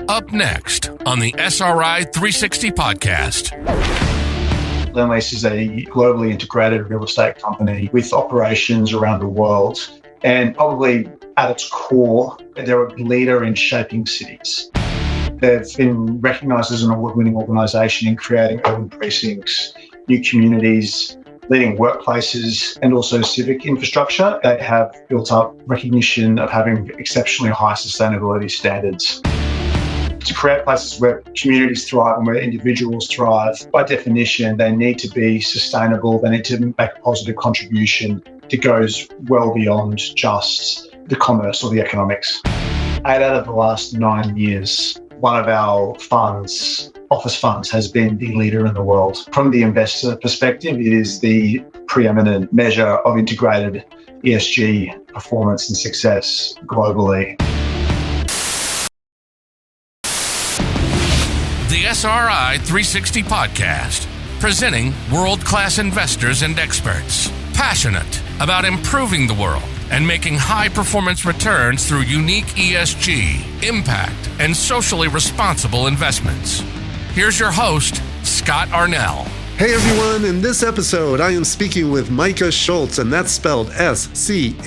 Up next on the SRI 360 podcast. Lendlease is a globally integrated real estate company with operations around the world. And probably at its core, they're a leader in shaping cities. They've been recognised as an award-winning organisation in creating urban precincts, new communities, leading workplaces, and also civic infrastructure. They have built up recognition of having exceptionally high sustainability standards. To create places where communities thrive and where individuals thrive, by definition, they need to be sustainable. They need to make a positive contribution that goes well beyond just the commerce or the economics. 8 out of the last 9 years, one of our funds, office funds, has been the leader in the world. From the investor perspective, it is the preeminent measure of integrated ESG performance and success globally. The SRI 360 podcast, presenting world-class investors and experts, passionate about improving the world and making high-performance returns through unique ESG, impact, and socially responsible investments. Here's your host, Scott Arnell. Hey everyone, in this episode I am speaking with Micah Schulz, and that's spelled S-C-H-U-L-Z,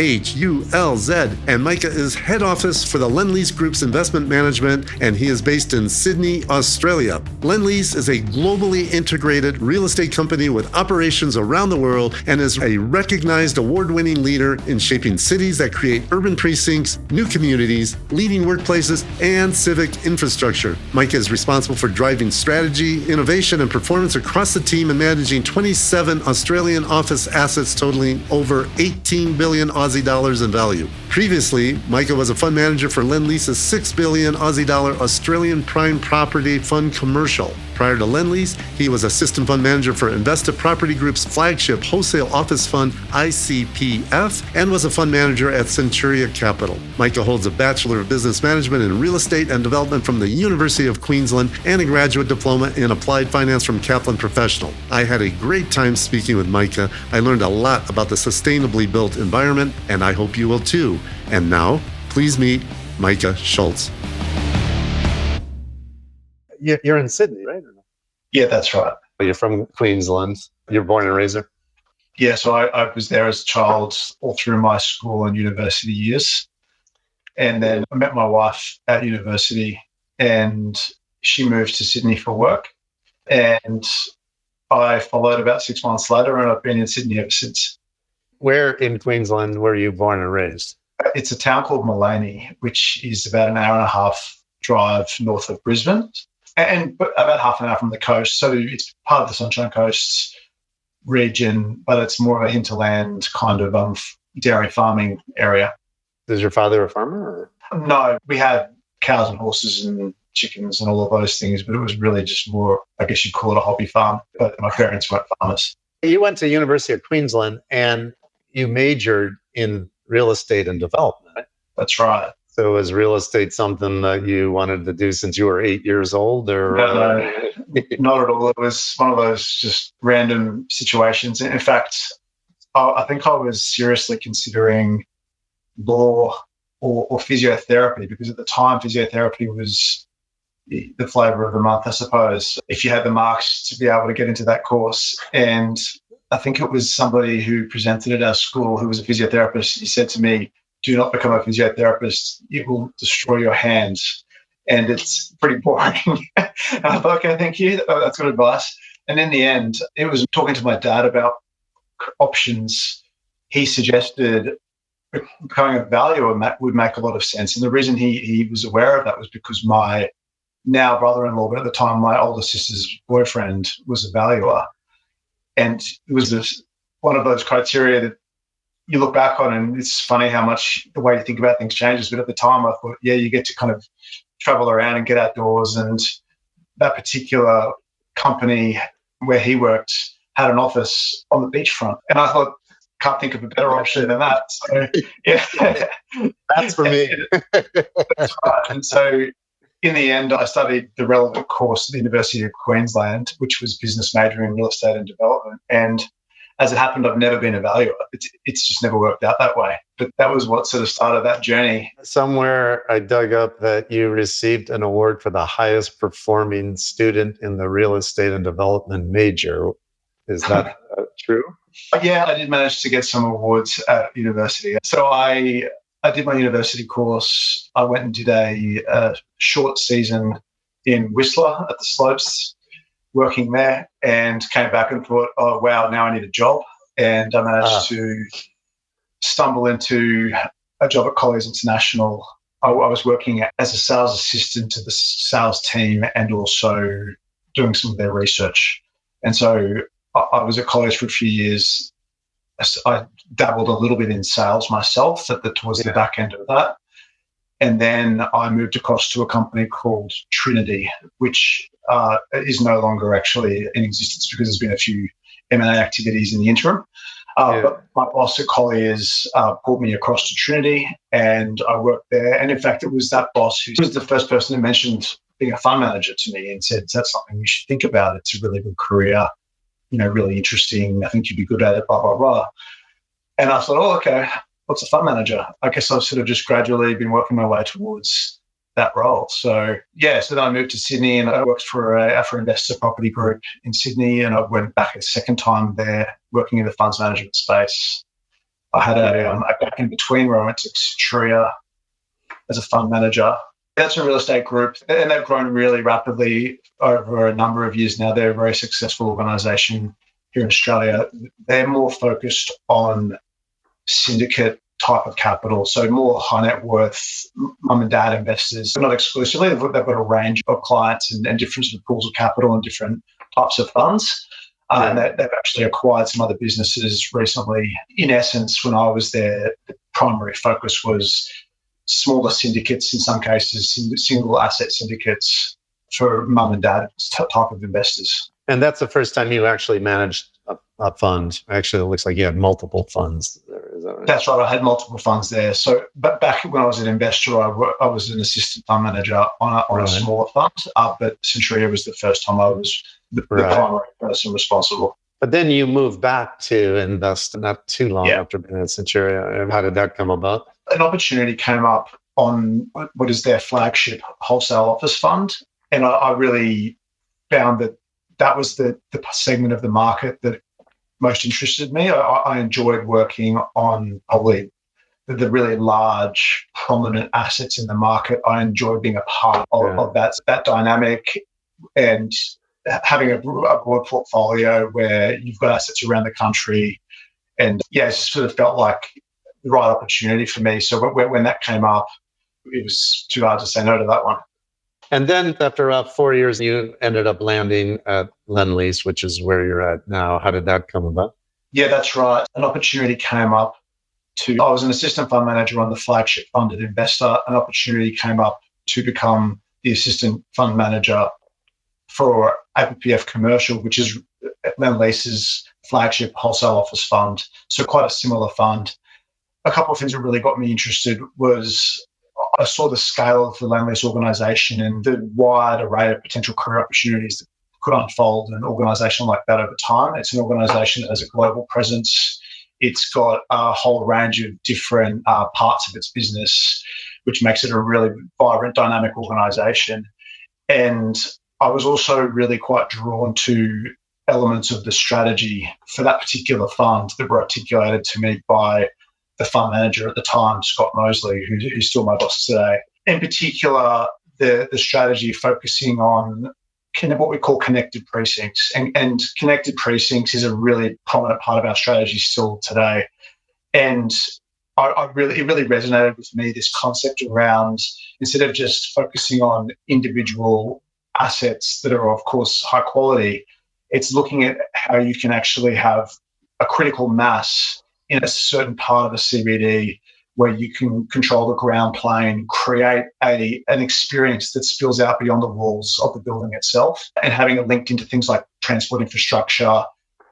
and Micah is head office for the Lendlease Group's investment management, and he is based in Sydney, Australia. Lendlease is a globally integrated real estate company with operations around the world and is a recognized award-winning leader in shaping cities that create urban precincts, new communities, leading workplaces, and civic infrastructure. Micah is responsible for driving strategy, innovation, and performance across the team and managing 27 Australian office assets totaling over 18 billion Aussie dollars in value. Previously, Micah was a fund manager for Lendlease's 6 billion Aussie dollar Australian Prime Property Fund Commercial. Prior to Lendlease, he was assistant fund manager for Investa Property Group's flagship wholesale office fund, ICPF, and was a fund manager at Centuria Capital. Micah holds a Bachelor of Business Management in Real Estate and Development from the University of Queensland and a graduate diploma in Applied Finance from Kaplan Professional. I had a great time speaking with Micah. I learned a lot about the sustainably built environment, and I hope you will too. And now, please meet Micah Schulz. You're in Sydney, right? Yeah, that's right. You're from Queensland. You're born and raised there? Yeah, so I was there as a child all through my school and university years. And then I met my wife at university and she moved to Sydney for work. And I followed about 6 months later and I've been in Sydney ever since. Where in Queensland were you born and raised? It's a town called Mullaney, which is about an hour and a half drive north of Brisbane. And about half an hour from the coast. So it's part of the Sunshine Coast region, but it's more of a hinterland kind of dairy farming area. Is your father a farmer? Or? No, we had cows and horses and chickens and all of those things, but it was really just more, I guess you'd call it a hobby farm. But my parents weren't farmers. You went to University of Queensland and you majored in real estate and development. That's right. So was real estate something that you wanted to do since you were 8 years old? Or No, not at all. It was one of those just random situations. In fact, I think I was seriously considering law or physiotherapy, because at the time physiotherapy was the flavour of the month, I suppose, if you had the marks to be able to get into that course. And I think it was somebody who presented at our school who was a physiotherapist. He said to me, "Do not become a physiotherapist. It will destroy your hands." And it's pretty boring. And I thought, okay, thank you. That's good advice. And in the end, it was talking to my dad about options. He suggested becoming a valuer would make a lot of sense. And the reason he was aware of that was because my now brother-in-law, but at the time my older sister's boyfriend, was a valuer. And it was one of those criteria that you look back on, and it's funny how much the way you think about things changes. But at the time I thought, yeah, you get to kind of travel around and get outdoors. And that particular company where he worked had an office on the beachfront. And I thought, can't think of a better option than that. So, yeah. That's for me. That's right. And so in the end, I studied the relevant course at the University of Queensland, which was business majoring in real estate and development. And as it happened, I've never been a valuer. It's just never worked out that way. But that was what sort of started that journey. Somewhere I dug up that you received an award for the highest performing student in the real estate and development major. Is that true? Yeah, I did manage to get some awards at university. So I did my university course. I went and did a short season in Whistler at the Slopes, working there, and came back and thought, oh, wow, now I need a job. And I managed to stumble into a job at Colliers International. I was working as a sales assistant to the sales team and also doing some of their research. And so I was at Colliers for a few years. I dabbled a little bit in sales myself towards the back end of that. And then I moved across to a company called Trinity, which is no longer actually in existence because there's been a few M&A activities in the interim. But my boss at Colliers pulled me across to Trinity, and I worked there. And in fact, it was that boss who was the first person who mentioned being a fund manager to me and said, that's something you should think about. It's a really good career, really interesting. I think you'd be good at it, blah, blah, blah. And I thought, oh, okay, what's a fund manager? I guess I've sort of just gradually been working my way towards that role. So then I moved to Sydney and I worked for a investor property group in Sydney, and I went back a second time there working in the funds management space. I had a back in between where I went to Centuria as a fund manager. That's a real estate group, and they've grown really rapidly over a number of years now. They're a very successful organisation here in Australia. They're more focused on syndicate type of capital, so more high net worth mum and dad investors, but not exclusively. They've got a range of clients and different sort of pools of capital and different types of funds. And they've actually acquired some other businesses recently. In essence, when I was there, the primary focus was smaller syndicates, in some cases, single asset syndicates for mum and dad type of investors. And that's the first time you actually managed a fund. Actually, it looks like you had multiple funds there. Is that right? That's right. I had multiple funds there. So, but back when I was an investor, I was an assistant fund manager on a smaller fund. But Centuria was the first time I was the primary person responsible. But then you moved back to invest not too long after being at Centuria. How did that come about? An opportunity came up on what is their flagship wholesale office fund. And I really found that was the segment of the market that most interested me. I enjoyed working on probably the really large, prominent assets in the market. I enjoyed being a part of that dynamic and having a broad portfolio where you've got assets around the country. And it sort of felt like the right opportunity for me. So when that came up, it was too hard to say no to that one. And then after about 4 years, you ended up landing at Lendlease, which is where you're at now. How did that come about? Yeah, that's right. An opportunity came up I was an assistant fund manager on the flagship fund at Investor. An opportunity came up to become the assistant fund manager for APPF Commercial, which is Lendlease's flagship wholesale office fund. So quite a similar fund. A couple of things that really got me interested was I saw the scale of the Lendlease organisation and the wide array of potential career opportunities that could unfold in an organisation like that over time. It's an organisation that has a global presence. It's got a whole range of different parts of its business, which makes it a really vibrant, dynamic organisation. And I was also really quite drawn to elements of the strategy for that particular fund that were articulated to me by the fund manager at the time, Scott Mosley, who's still my boss today. In particular, the strategy focusing on what we call connected precincts. And connected precincts is a really prominent part of our strategy still today. And it really resonated with me, this concept around, instead of just focusing on individual assets that are, of course, high quality, it's looking at how you can actually have a critical mass in a certain part of the CBD where you can control the ground plane, create an experience that spills out beyond the walls of the building itself, and having it linked into things like transport infrastructure,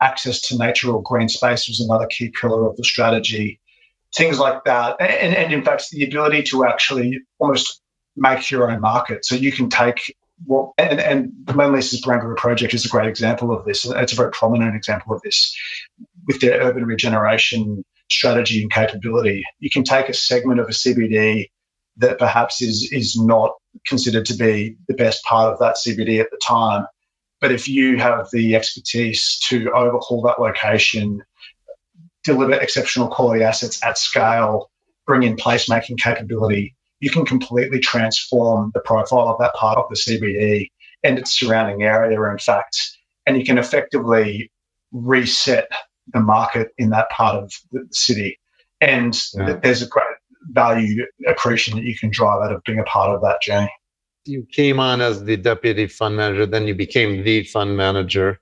access to nature or green space was another key pillar of the strategy, things like that. And in fact, the ability to actually almost make your own market. So you can take and Lendlease's Barangaroo project is a great example of this. It's a very prominent example of this. with their urban regeneration strategy and capability. You can take a segment of a CBD that perhaps is not considered to be the best part of that CBD at the time. But if you have the expertise to overhaul that location, deliver exceptional quality assets at scale, bring in placemaking capability, you can completely transform the profile of that part of the CBD and its surrounding area, in fact, and you can effectively reset the market in that part of the city. And there's a great value accretion that you can drive out of being a part of that journey. You came on as the deputy fund manager, then you became the fund manager.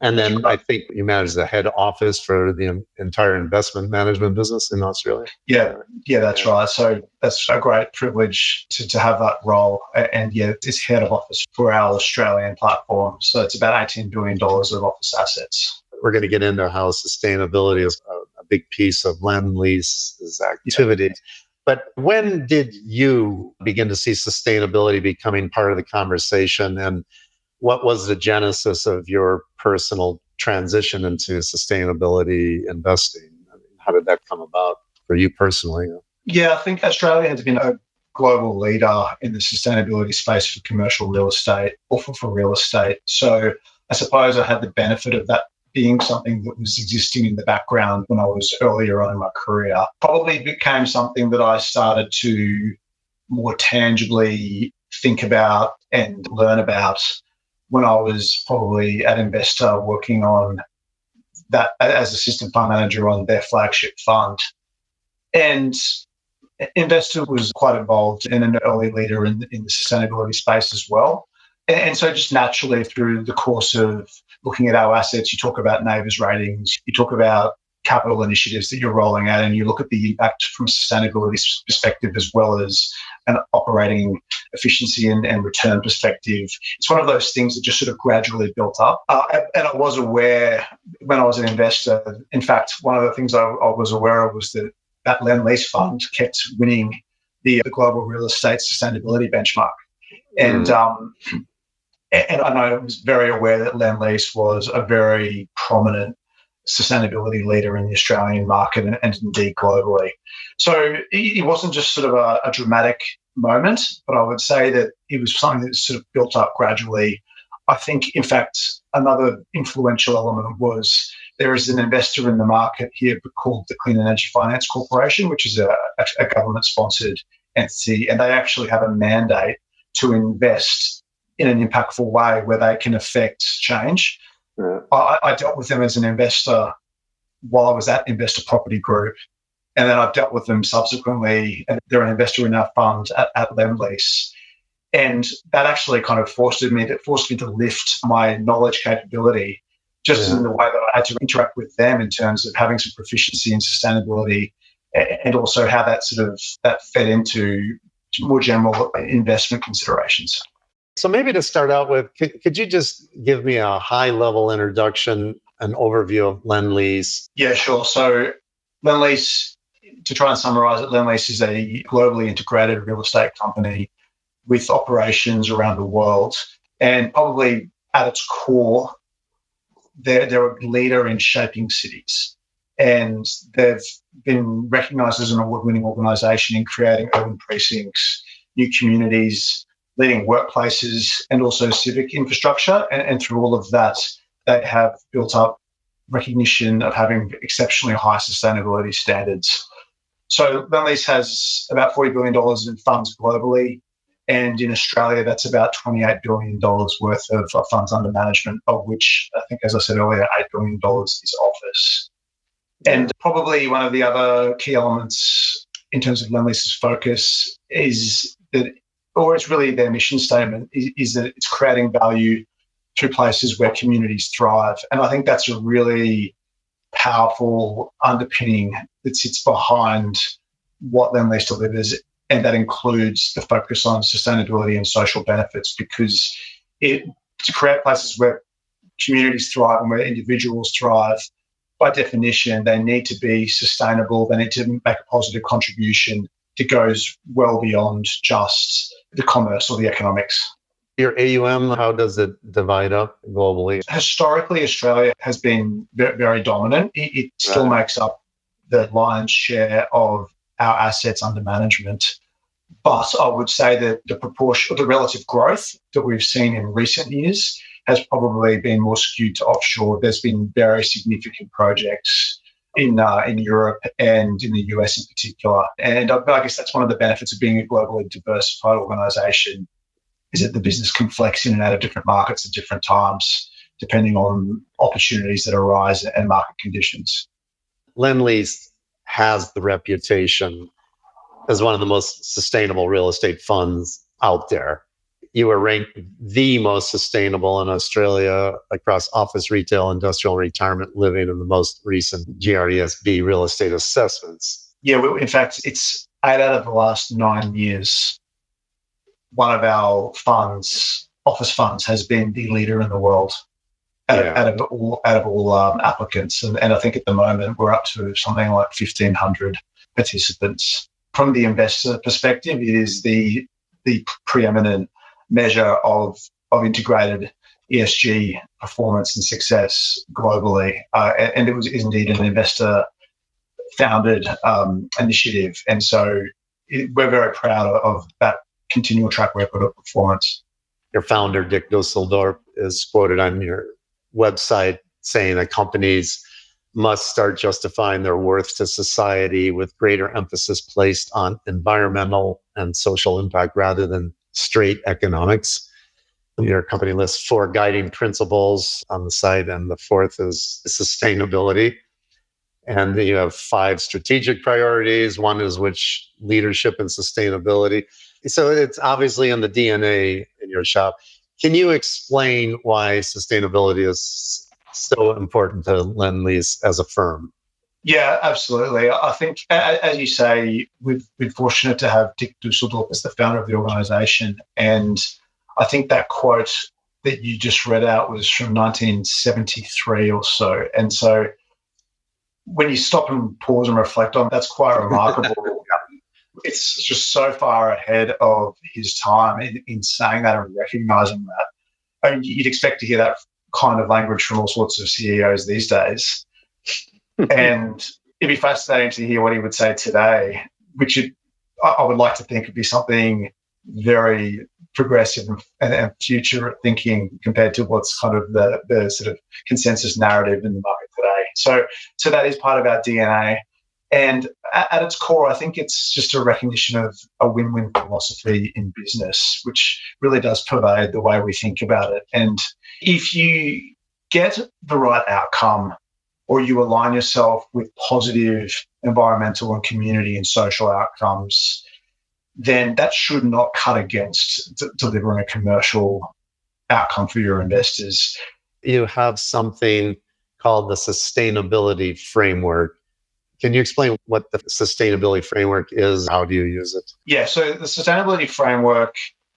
And then I think you managed the head office for the entire investment management business in Australia. Yeah, that's right. So that's a great privilege to have that role. And it's head of office for our Australian platform. So it's about $18 billion of office assets. We're going to get into how sustainability is a big piece of Lendlease's activity. But when did you begin to see sustainability becoming part of the conversation? And what was the genesis of your personal transition into sustainability investing? I mean, how did that come about for you personally? Yeah, I think Australia has been a global leader in the sustainability space for commercial real estate or for real estate. So I suppose I had the benefit of that being something that was existing in the background when I was earlier on in my career. Probably became something that I started to more tangibly think about and learn about when I was probably at Investor working on that as assistant fund manager on their flagship fund. And Investor was quite involved and an early leader in the sustainability space as well. And so just naturally through the course of looking at our assets, you talk about NABERS ratings, you talk about capital initiatives that you're rolling out, and you look at the impact from a sustainability perspective as well as an operating efficiency and return perspective. It's one of those things that just sort of gradually built up. And I was aware when I was an investor, in fact, one of the things I was aware of was that Lendlease fund kept winning the global real estate sustainability benchmark. And I was very aware that Lendlease was a very prominent sustainability leader in the Australian market and indeed globally. So it wasn't just sort of a dramatic moment, but I would say that it was something that sort of built up gradually. I think, in fact, another influential element was there is an investor in the market here called the Clean Energy Finance Corporation, which is a government-sponsored entity, and they actually have a mandate to invest in an impactful way where they can affect change. Yeah. I dealt with them as an investor while I was at Investor Property Group, and then I've dealt with them subsequently, and they're an investor in our fund at Lendlease. And that actually kind of forced me to lift my knowledge capability just in the way that I had to interact with them in terms of having some proficiency in sustainability, and also how that fed into more general investment considerations. So maybe to start out with, could you just give me a high-level introduction, an overview of Lendlease? Yeah, sure. So Lendlease, to try and summarize it, Lendlease is a globally integrated real estate company with operations around the world. And probably at its core, they're a leader in shaping cities. And they've been recognised as an award-winning organisation in creating urban precincts, new communities, leading workplaces, and also civic infrastructure. And through all of that, they have built up recognition of having exceptionally high sustainability standards. So Lendlease has about $40 billion in funds globally. And in Australia, that's about $28 billion worth of funds under management, of which I think, as I said earlier, $8 billion is office. And probably one of the other key elements in terms of Lendlease's focus is that, or it's really their mission statement, is that it's creating value through places where communities thrive. And I think that's a really powerful underpinning that sits behind what Lendlease delivers. And that includes the focus on sustainability and social benefits, because to create places where communities thrive and where individuals thrive, by definition, they need to be sustainable. They need to make a positive contribution that goes well beyond just the commerce or the economics. Your AUM, how does it divide up globally? Historically, Australia has been very dominant. It still makes up the lion's share of our assets under management. But I would say that the proportion, or the relative growth that we've seen in recent years has probably been more skewed to offshore. There's been very significant projects in Europe and in the US in particular. And I guess that's one of the benefits of being a globally diversified organisation, is that the business can flex in and out of different markets at different times, depending on opportunities that arise and market conditions. Lendlease has the reputation as one of the most sustainable real estate funds out there. You were ranked the most sustainable in Australia across office, retail, industrial, retirement living in the most recent GRESB real estate assessments. Yeah, in fact, it's 8 out of the last 9 years. One of our funds, office funds, has been the leader in the world out of all applicants. And I think at the moment we're up to something like 1,500 participants. From the investor perspective, it is the preeminent measure of integrated ESG performance and success globally. And it was indeed an investor-founded initiative. And so we're very proud of that continual track record of performance. Your founder, Dick Dusseldorp, is quoted on your website saying that companies must start justifying their worth to society with greater emphasis placed on environmental and social impact rather than straight economics. Your company lists 4 guiding principles on the site, and the 4th is sustainability. And you have 5 strategic priorities. One is which leadership and sustainability. So it's obviously in the DNA in your shop. Can you explain why sustainability is so important to Lendlease as a firm? Yeah, absolutely. I think, as you say, we've been fortunate to have Dick Dusseldorp as the founder of the organisation. And I think that quote that you just read out was from 1973 or so. And so when you stop and pause and reflect on it, that's quite remarkable. It's just so far ahead of his time in saying that and recognising that. I mean, you'd expect to hear that kind of language from all sorts of CEOs these days. And it'd be fascinating to hear what he would say today, which I would like to think would be something very progressive and future thinking compared to what's kind of the sort of consensus narrative in the market today. So that is part of our DNA. And at its core, I think it's just a recognition of a win-win philosophy in business, which really does pervade the way we think about it. And if you get the right outcome, or you align yourself with positive environmental and community and social outcomes, then that should not cut against delivering a commercial outcome for your investors. You have something called the sustainability framework. Can you explain what the sustainability framework is? How do you use it? Yeah, so the sustainability framework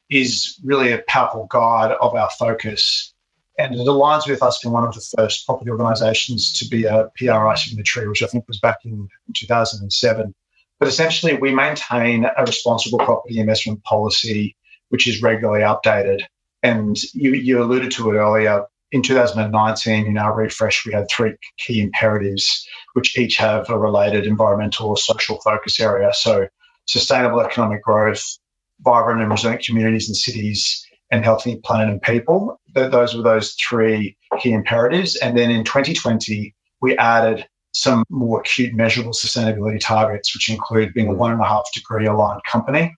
is really a powerful guide of our focus. And it aligns with us being one of the first property organisations to be a PRI signatory, which I think was back in 2007. But essentially, we maintain a responsible property investment policy, which is regularly updated. And you alluded to it earlier. In 2019, in our refresh, we had 3 key imperatives, which each have a related environmental or social focus area. So sustainable economic growth, vibrant and resilient communities and cities, and healthy planet and people. Those were those 3 key imperatives. And then in 2020, we added some more acute measurable sustainability targets, which include being a 1.5 degree aligned company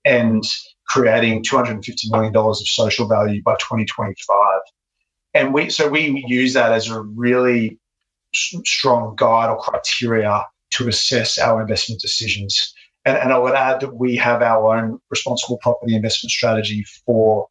and creating $250 million of social value by 2025. And we use that as a really strong guide or criteria to assess our investment decisions. And I would add that we have our own responsible property investment strategy for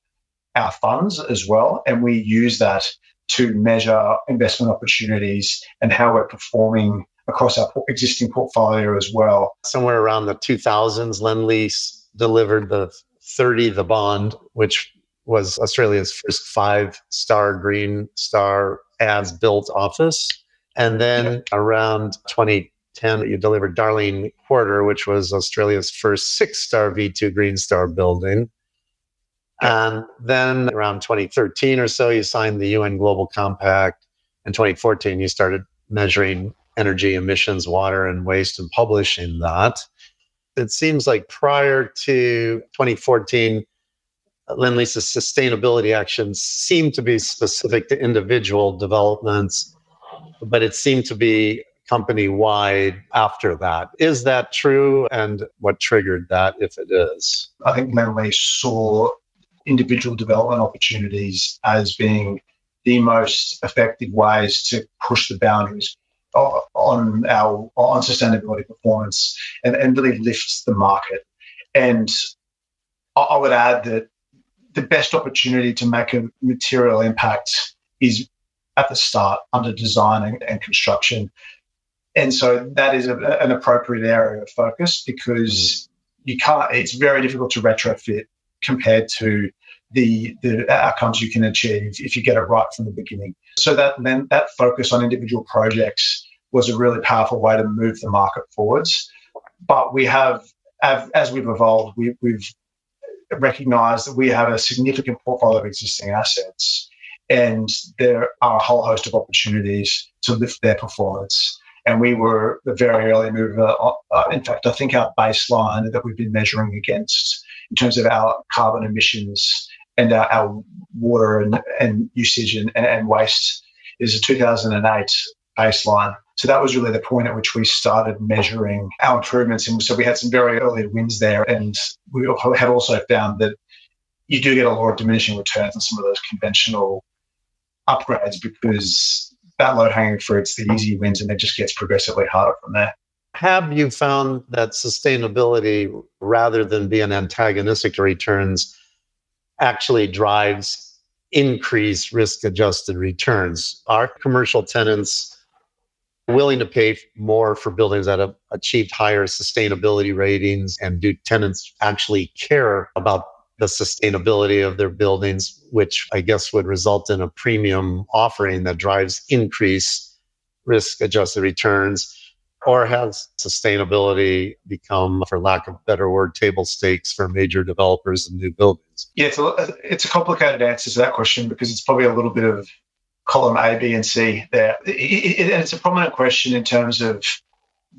our funds as well. And we use that to measure investment opportunities and how we're performing across our existing portfolio as well. Somewhere around the 2000s, Lendlease delivered the 30 The Bond, which was Australia's first 5-star Green Star as-built office. And then around 2010, you delivered Darling Quarter, which was Australia's first 6-star V2 Green Star building. And then around 2013 or so, you signed the UN Global Compact. In 2014, you started measuring energy emissions, water and waste, and publishing that. It seems like prior to 2014, Lendlease's sustainability actions seemed to be specific to individual developments, but it seemed to be company-wide after that. Is that true? And what triggered that, if it is? I think Lendlease saw individual development opportunities as being the most effective ways to push the boundaries on sustainability performance and really lifts the market. And I would add that the best opportunity to make a material impact is at the start under design and construction. And so that is an appropriate area of focus because it's very difficult to retrofit compared to the outcomes you can achieve if you get it right from the beginning. So that focus on individual projects was a really powerful way to move the market forwards. But we have, as we've evolved, we've recognized that we have a significant portfolio of existing assets and there are a whole host of opportunities to lift their performance. And we were the very early mover. In fact, I think our baseline that we've been measuring against in terms of our carbon emissions and our water and usage and waste is a 2008 baseline. So that was really the point at which we started measuring our improvements. And so we had some very early wins there. And we had also found that you do get a lot of diminishing returns on some of those conventional upgrades because that low-hanging fruit's the easy wins and it just gets progressively harder from there. Have you found that sustainability, rather than being antagonistic to returns, actually drives increased risk-adjusted returns? Are commercial tenants willing to pay more for buildings that have achieved higher sustainability ratings? And do tenants actually care about the sustainability of their buildings, which I guess would result in a premium offering that drives increased risk-adjusted returns? Or has sustainability become, for lack of a better word, table stakes for major developers and new buildings? Yeah, it's a complicated answer to that question because it's probably a little bit of column A, B, and C there. It's a prominent question in terms of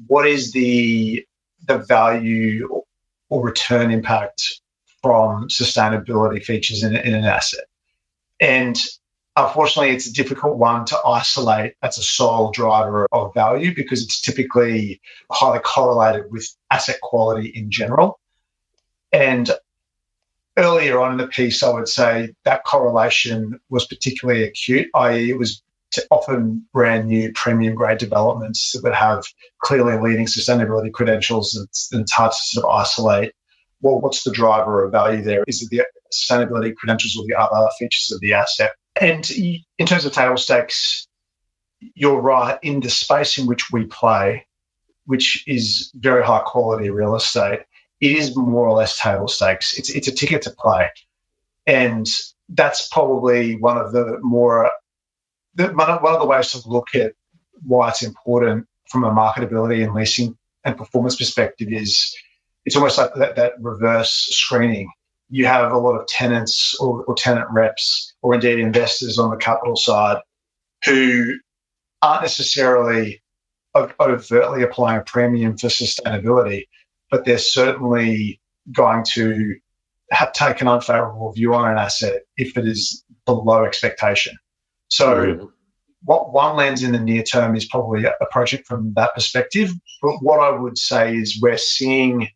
what is the value or return impact from sustainability features in an asset. And unfortunately, it's a difficult one to isolate as a sole driver of value because it's typically highly correlated with asset quality in general. And earlier on in the piece, I would say that correlation was particularly acute, i.e. it was often brand new premium grade developments that would have clearly leading sustainability credentials, and it's hard to sort of isolate, well, what's the driver of value there? Is it the sustainability credentials or the other features of the asset? And in terms of table stakes, you're right. In the space in which we play, which is very high quality real estate, it is more or less table stakes. It's a ticket to play. And that's probably one of the ways to look at why it's important from a marketability and leasing and performance perspective is it's almost like that reverse screening. You have a lot of tenants or tenant reps or indeed investors on the capital side who aren't necessarily overtly applying a premium for sustainability, but they're certainly going to take an unfavorable view on an asset if it is below expectation. So what one lens in the near term is probably approaching from that perspective. But what I would say is we're seeing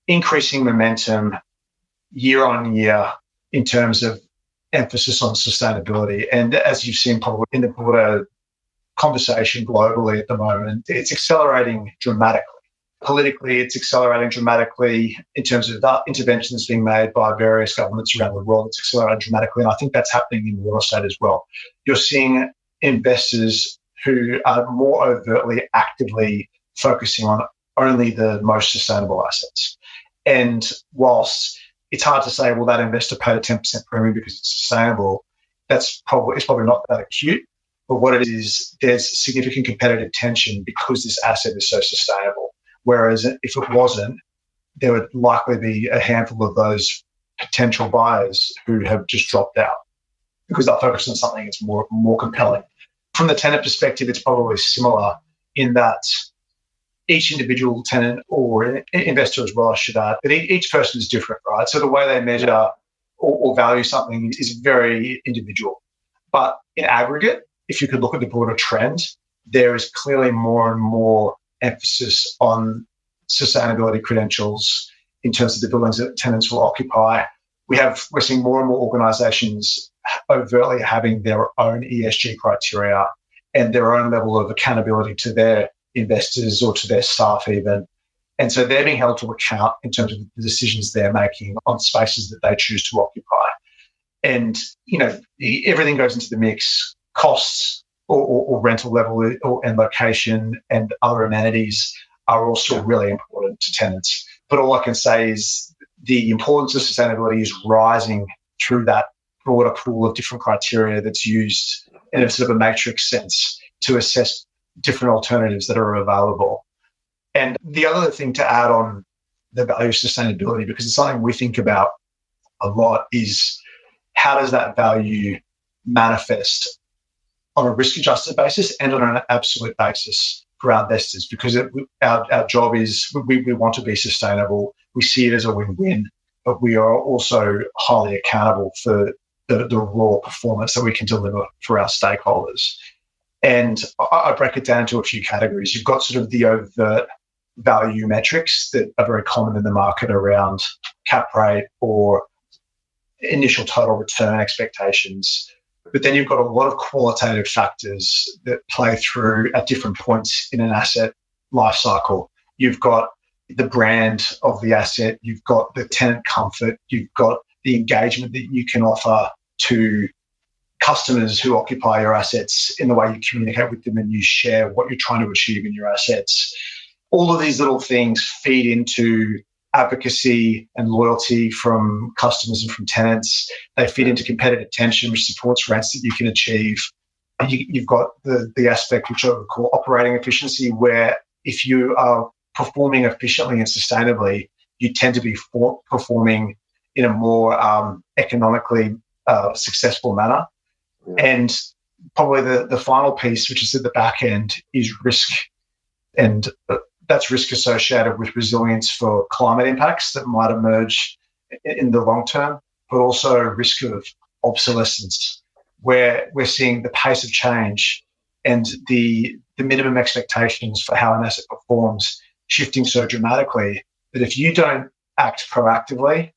increasing momentum year on year in terms of emphasis on sustainability. And as you've seen probably in the broader conversation globally at the moment, it's accelerating dramatically. Politically, it's accelerating dramatically in terms of the interventions being made by various governments around the world. It's accelerating dramatically. And I think that's happening in real estate as well. You're seeing investors who are more overtly actively focusing on only the most sustainable assets. And whilst it's hard to say, well, that investor paid a 10% premium because it's sustainable, it's probably not that acute. But what it is, there's significant competitive tension because this asset is so sustainable. Whereas if it wasn't, there would likely be a handful of those potential buyers who have just dropped out because they're focused on something that's more compelling. From the tenant perspective, it's probably similar in that each individual tenant or investor as well, I should add, but each person is different, right? So the way they measure or value something is very individual. But in aggregate, if you could look at the broader trend, there is clearly more and more emphasis on sustainability credentials in terms of the buildings that tenants will occupy. We're seeing more and more organisations overtly having their own ESG criteria and their own level of accountability to their investors or to their staff even. And so they're being held to account in terms of the decisions they're making on spaces that they choose to occupy. And, everything goes into the mix. Costs or rental level and location and other amenities are also really important to tenants. But all I can say is the importance of sustainability is rising through that broader pool of different criteria that's used in a sort of a matrix sense to assess different alternatives that are available. And the other thing to add on the value of sustainability, because it's something we think about a lot, is how does that value manifest on a risk-adjusted basis and on an absolute basis for our investors? Because our job is we want to be sustainable. We see it as a win-win, but we are also highly accountable for the raw performance that we can deliver for our stakeholders. And I break it down into a few categories. You've got sort of the overt value metrics that are very common in the market around cap rate or initial total return expectations. But then you've got a lot of qualitative factors that play through at different points in an asset life cycle. You've got the brand of the asset, you've got the tenant comfort, you've got the engagement that you can offer to customers who occupy your assets in the way you communicate with them and you share what you're trying to achieve in your assets. All of these little things feed into advocacy and loyalty from customers and from tenants. They feed into competitive tension, which supports rents that you can achieve. And you've got the aspect which I would call operating efficiency, where if you are performing efficiently and sustainably, you tend to be performing in a more economically successful manner. And probably the final piece, which is at the back end, is risk. And that's risk associated with resilience for climate impacts that might emerge in the long term, but also risk of obsolescence, where we're seeing the pace of change and the minimum expectations for how an asset performs shifting so dramatically that if you don't act proactively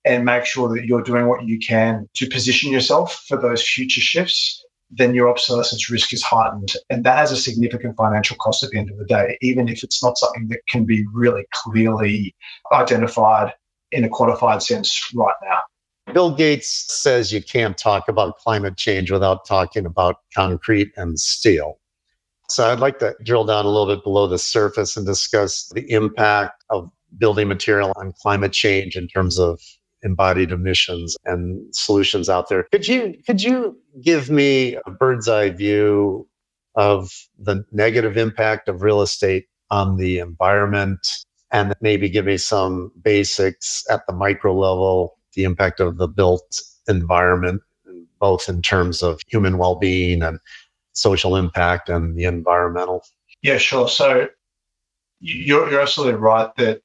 and make sure that you're doing what you can to position yourself for those future shifts, then your obsolescence risk is heightened. And that has a significant financial cost at the end of the day, even if it's not something that can be really clearly identified in a quantified sense right now. Bill Gates says you can't talk about climate change without talking about concrete and steel. So I'd like to drill down a little bit below the surface and discuss the impact of building material on climate change in terms of embodied emissions and solutions out there. Could you give me a bird's eye view of the negative impact of real estate on the environment, and maybe give me some basics at the micro level, the impact of the built environment, both in terms of human well-being and social impact and the environmental? Yeah, sure. So you're absolutely right that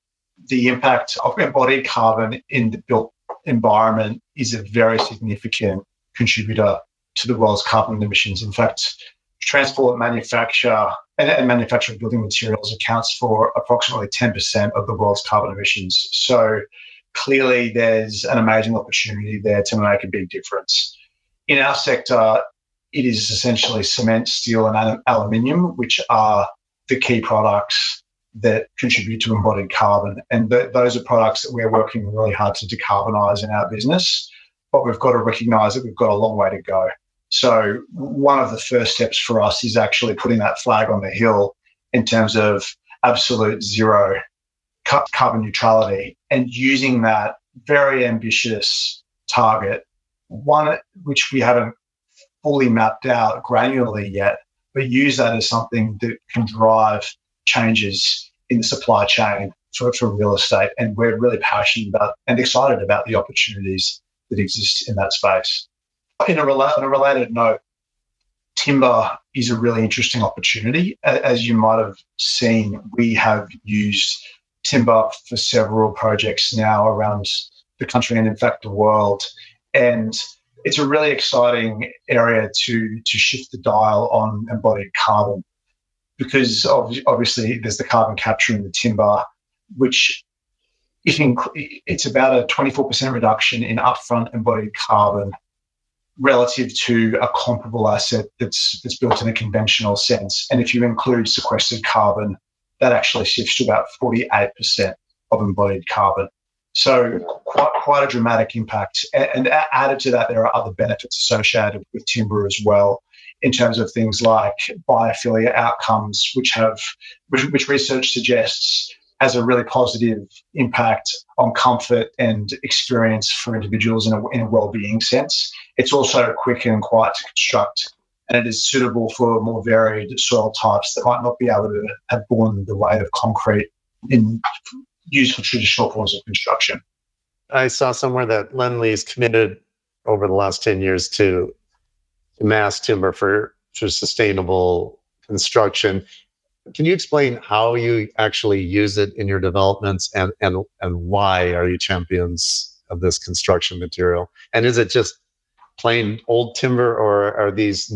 the impact of embodied carbon in the built environment is a very significant contributor to the world's carbon emissions. In fact, transport, manufacture, and manufacture of building materials accounts for approximately 10% of the world's carbon emissions. So clearly there's an amazing opportunity there to make a big difference. In our sector, it is essentially cement, steel, and aluminium, which are the key products that contribute to embodied carbon. And those are products that we're working really hard to decarbonise in our business, but we've got to recognise that we've got a long way to go. So one of the first steps for us is actually putting that flag on the hill in terms of absolute zero carbon neutrality and using that very ambitious target, one which we haven't fully mapped out granularly yet, but use that as something that can drive changes in the supply chain for real estate. And we're really passionate about and excited about the opportunities that exist in that space. On a related note, timber is a really interesting opportunity. As you might have seen, we have used timber for several projects now around the country and, in fact, the world. And it's a really exciting area to shift the dial on embodied carbon, because obviously there's the carbon capture in the timber, which it's about a 24% reduction in upfront embodied carbon relative to a comparable asset that's built in a conventional sense. And if you include sequestered carbon, that actually shifts to about 48% of embodied carbon. So quite a dramatic impact. And added to that, there are other benefits associated with timber as well, in terms of things like biophilia outcomes, which research suggests has a really positive impact on comfort and experience for individuals in a well-being sense. It's also quick and quiet to construct, and it is suitable for more varied soil types that might not be able to have borne the weight of concrete used for traditional forms of construction. I saw somewhere that Lendlease committed over the last 10 years to mass timber for sustainable construction. Can you explain how you actually use it in your developments, and why are you champions of this construction material? And is it just plain old timber, or are these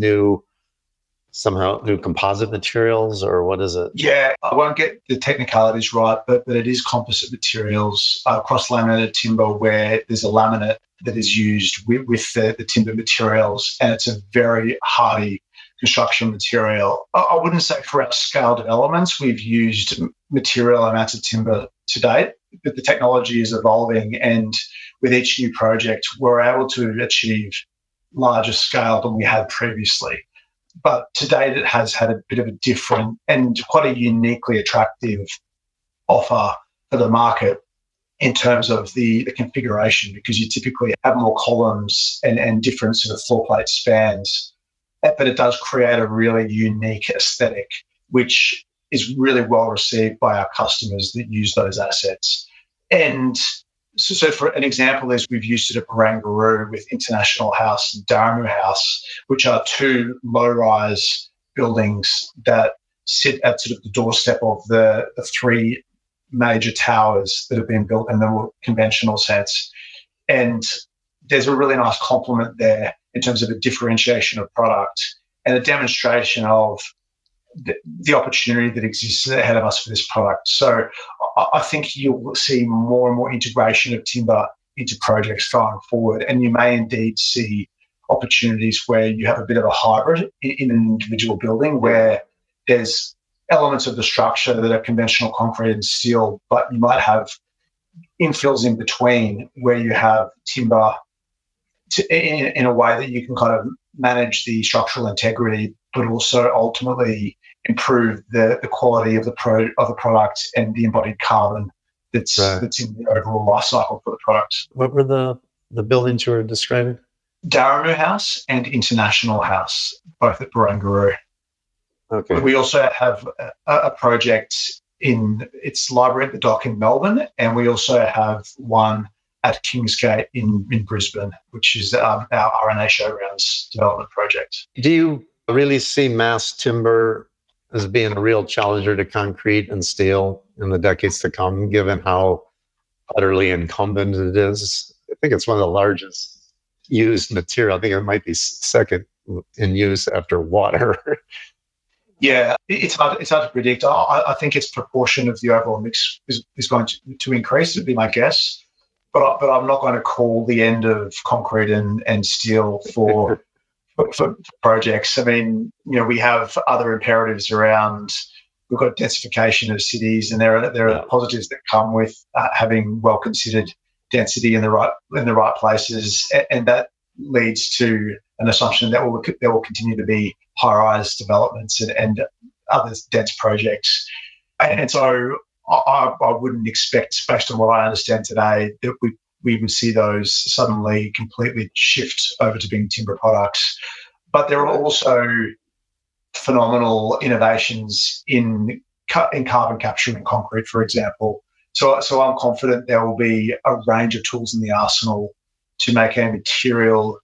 somehow new composite materials, or what is it? Yeah, I won't get the technicalities right, but it is composite materials, cross-laminated timber, where there's a laminate that is used with the timber materials, and it's a very hardy construction material. I wouldn't say for our scale developments we've used material amounts of timber to date, but the technology is evolving, and with each new project we're able to achieve larger scale than we had previously. But to date it has had a bit of a different and quite a uniquely attractive offer for the market in terms of the configuration, because you typically have more columns and different sort of floor plate spans. But it does create a really unique aesthetic, which is really well received by our customers that use those assets. And so for an example is we've used it at Barangaroo with International House and Barangaroo House, which are two low-rise buildings that sit at sort of the doorstep of the three major towers that have been built in the more conventional sense. And there's a really nice complement there in terms of a differentiation of product and a demonstration of the opportunity that exists ahead of us for this product. So I think you'll see more and more integration of timber into projects going forward, and you may indeed see opportunities where you have a bit of a hybrid in an individual building where there's elements of the structure that are conventional concrete and steel, but you might have infills in between where you have timber in a way that you can kind of manage the structural integrity, but also ultimately improve the quality of the product and the embodied carbon that's in the overall life cycle for the product. What were the buildings you were describing? Barangaroo House and International House, both at Barangaroo. Okay. We also have a project in its library at the Dock in Melbourne, and we also have one at Kingsgate in Brisbane, which is our RNA Showgrounds development project. Do you really see mass timber as being a real challenger to concrete and steel in the decades to come, given how utterly incumbent it is? I think it's one of the largest used material. I think it might be second in use after water. Yeah, it's hard to predict. I think its proportion of the overall mix is going to increase, would be my guess. But I'm not going to call the end of concrete and steel for projects. I mean, we have other imperatives around. We've got densification of cities, and there are positives that come with having well considered density in the right places, and that leads to an assumption that there will continue to be high-rise developments and other dense projects, and so I wouldn't expect, based on what I understand today, that we would see those suddenly completely shift over to being timber products. But there are also phenomenal innovations in carbon capture in concrete, for example, So I'm confident there will be a range of tools in the arsenal to make a material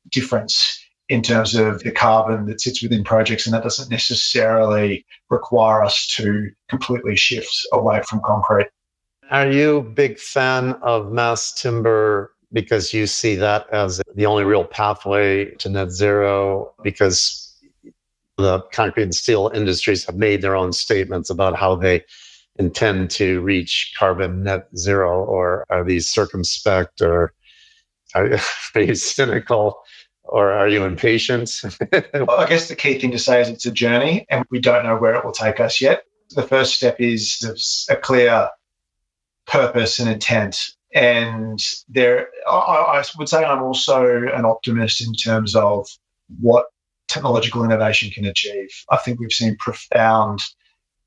difference in terms of the carbon that sits within projects, and that doesn't necessarily require us to completely shift away from concrete. Are you a big fan of mass timber because you see that as the only real pathway to net zero? Because the concrete and steel industries have made their own statements about how they intend to reach carbon net zero, or are these circumspect, or are you cynical, or are you impatient? Well, I guess the key thing to say is it's a journey and we don't know where it will take us yet. The first step is a clear purpose and intent. And I would say I'm also an optimist in terms of what technological innovation can achieve. I think we've seen profound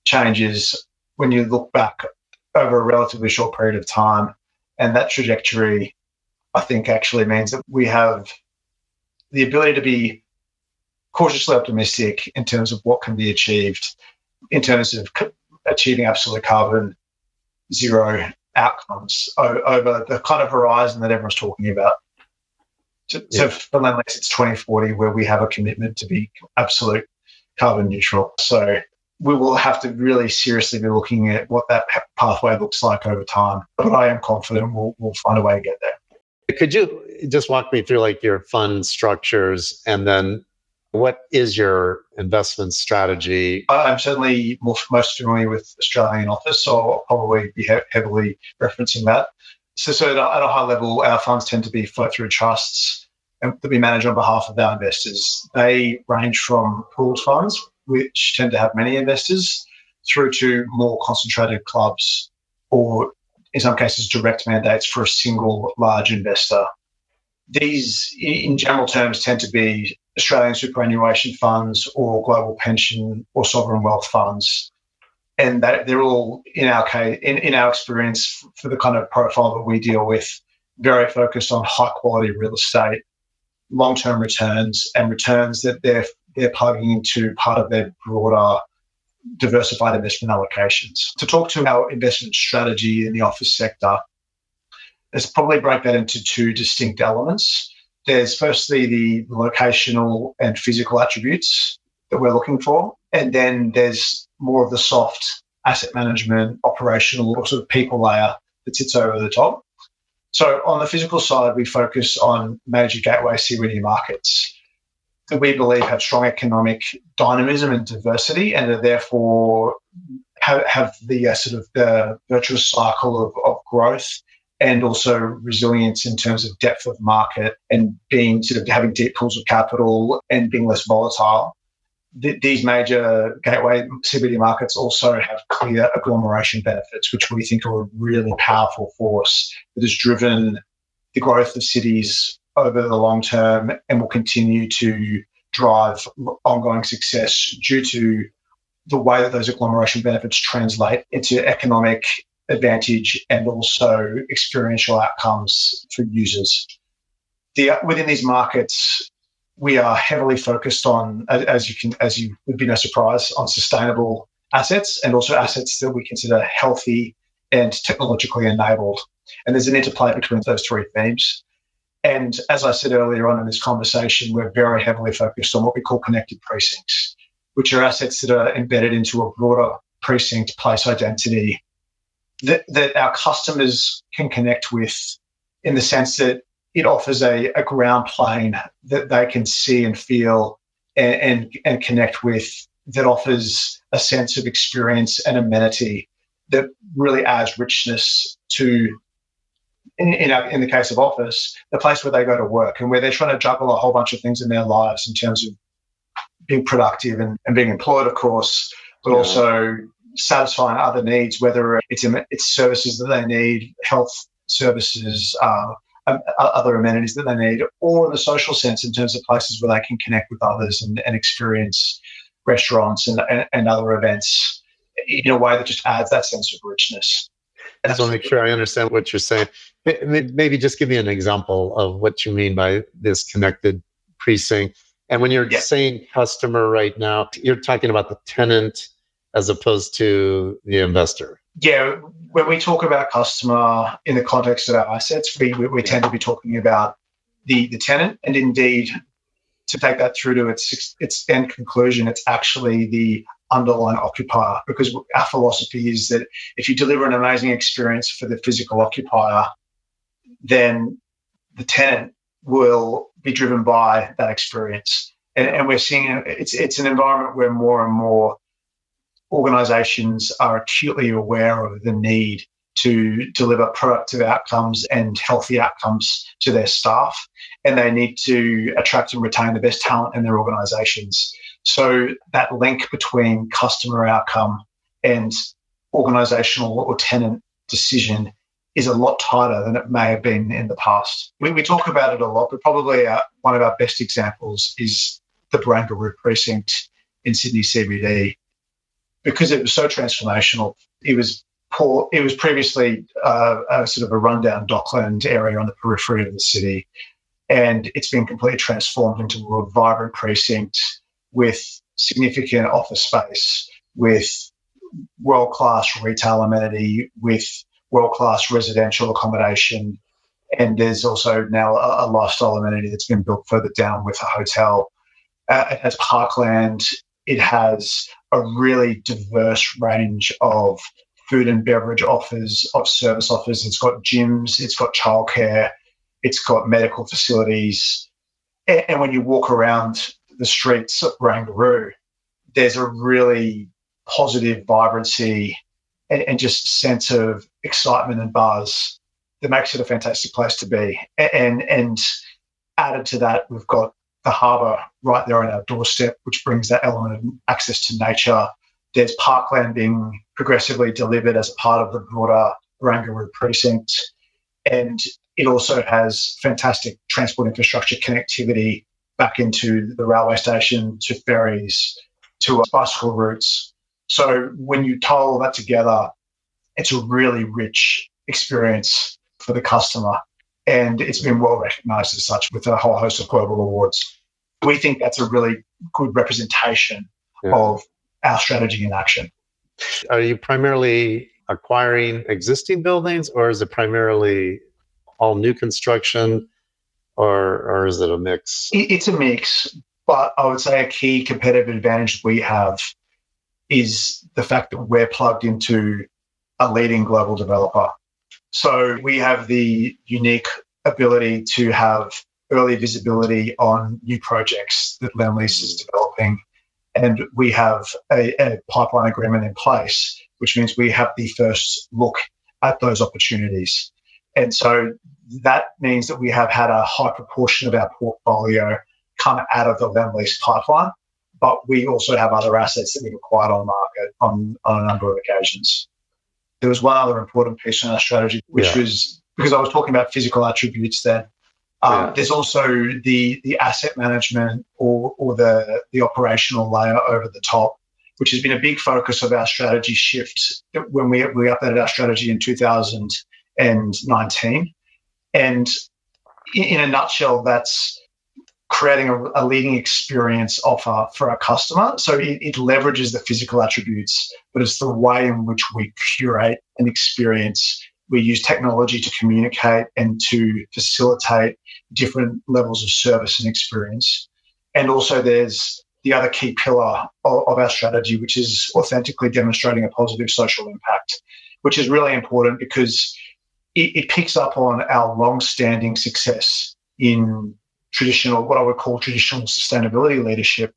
changes when you look back over a relatively short period of time. And that trajectory, I think, actually means that we have the ability to be cautiously optimistic in terms of what can be achieved in terms of achieving absolute carbon zero outcomes over the kind of horizon that everyone's talking about. So for Lendlease, it's 2040 where we have a commitment to be absolute carbon neutral. So we will have to really seriously be looking at what that pathway looks like over time. But I am confident we'll find a way to get there. Could you just walk me through like your fund structures, and then what is your investment strategy? I'm certainly most familiar with Australian office, so I'll probably be heavily referencing that. So at a high level, our funds tend to be flow-through trusts that we manage on behalf of our investors. They range from pooled funds, which tend to have many investors, through to more concentrated clubs, or in some cases, direct mandates for a single large investor. These, in general terms, tend to be Australian superannuation funds or global pension or sovereign wealth funds. And that they're all, in our case, in our experience, for the kind of profile that we deal with, very focused on high quality real estate, long-term returns, and returns that they're plugging into part of their broader diversified investment allocations. To talk to our investment strategy in the office sector, let's probably break that into two distinct elements. There's firstly the locational and physical attributes that we're looking for, and then there's more of the soft asset management, operational, or sort of people layer that sits over the top. So on the physical side, we focus on major gateway CBD markets that we believe have strong economic dynamism and diversity, and are therefore have the sort of the virtuous cycle of growth and also resilience in terms of depth of market, and being sort of having deep pools of capital and being less volatile. These major gateway CBD markets also have clear agglomeration benefits, which we think are a really powerful force that has driven the growth of cities over the long term and will continue to drive ongoing success due to the way that those agglomeration benefits translate into economic advantage and also experiential outcomes for users. Within these markets, we are heavily focused on, as you would be no surprise, on sustainable assets, and also assets that we consider healthy and technologically enabled. And there's an interplay between those three themes. And as I said earlier on in this conversation, we're very heavily focused on what we call connected precincts, which are assets that are embedded into a broader precinct place identity that our customers can connect with, in the sense that it offers a ground plane that they can see and feel and connect with, that offers a sense of experience and amenity that really adds richness to, in the case of office, the place where they go to work and where they're trying to juggle a whole bunch of things in their lives in terms of being productive and being employed, of course, but also satisfying other needs, whether it's services that they need, health services, other amenities that they need, or in the social sense in terms of places where they can connect with others and experience restaurants and other events in a way that just adds that sense of richness. I just want to make sure I understand what you're saying. Maybe just give me an example of what you mean by this connected precinct. And when you're saying customer right now, you're talking about the tenant as opposed to the investor. Yeah, when we talk about customer in the context of our assets, we tend to be talking about the tenant, and indeed, to take that through to its end conclusion, it's actually the underlying occupier, because our philosophy is that if you deliver an amazing experience for the physical occupier, then the tenant will be driven by that experience. And we're seeing it's an environment where more and more organizations are acutely aware of the need to deliver productive outcomes and healthy outcomes to their staff, and they need to attract and retain the best talent in their organizations. So that link between customer outcome and organizational or tenant decision is a lot tighter than it may have been in the past. We talk about it a lot, but probably one of our best examples is the Barangaroo Precinct in Sydney CBD, because it was so transformational. It was previously a sort of a rundown dockland area on the periphery of the city, and it's been completely transformed into a vibrant precinct with significant office space, with world-class retail amenity, with world-class residential accommodation, and there's also now a lifestyle amenity that's been built further down with a hotel. It has parkland. It has a really diverse range of food and beverage offers, of service offers. It's got gyms, it's got childcare, it's got medical facilities. And when you walk around the streets of Barangaroo, there's a really positive vibrancy and just sense of excitement and buzz that makes it a fantastic place to be. And added to that, we've got the harbour right there on our doorstep, which brings that element of access to nature. There's parkland being progressively delivered as a part of the broader Barangaroo Precinct. And it also has fantastic transport infrastructure connectivity back into the railway station, to ferries, to bicycle routes. So when you tie all that together, it's a really rich experience for the customer. And it's been well recognised as such with a whole host of global awards. We think that's a really good representation of our strategy in action. Are you primarily acquiring existing buildings, or is it primarily all new construction, or is it a mix? It's a mix, but I would say a key competitive advantage we have is the fact that we're plugged into a leading global developer. So we have the unique ability to have early visibility on new projects that Lendlease is developing. And we have a pipeline agreement in place, which means we have the first look at those opportunities. And so that means that we have had a high proportion of our portfolio come out of the Lendlease pipeline, but we also have other assets that we've acquired on the market on a number of occasions. There was one other important piece in our strategy, which was, because I was talking about physical attributes then, there's also the asset management or the operational layer over the top, which has been a big focus of our strategy shift when we updated our strategy in 2019. And in a nutshell, that's creating a leading experience offer for our customer. So it leverages the physical attributes, but it's the way in which we curate an experience. We use technology to communicate and to facilitate different levels of service and experience. And also there's the other key pillar of our strategy, which is authentically demonstrating a positive social impact, which is really important because it picks up on our long-standing success in what I would call traditional sustainability leadership.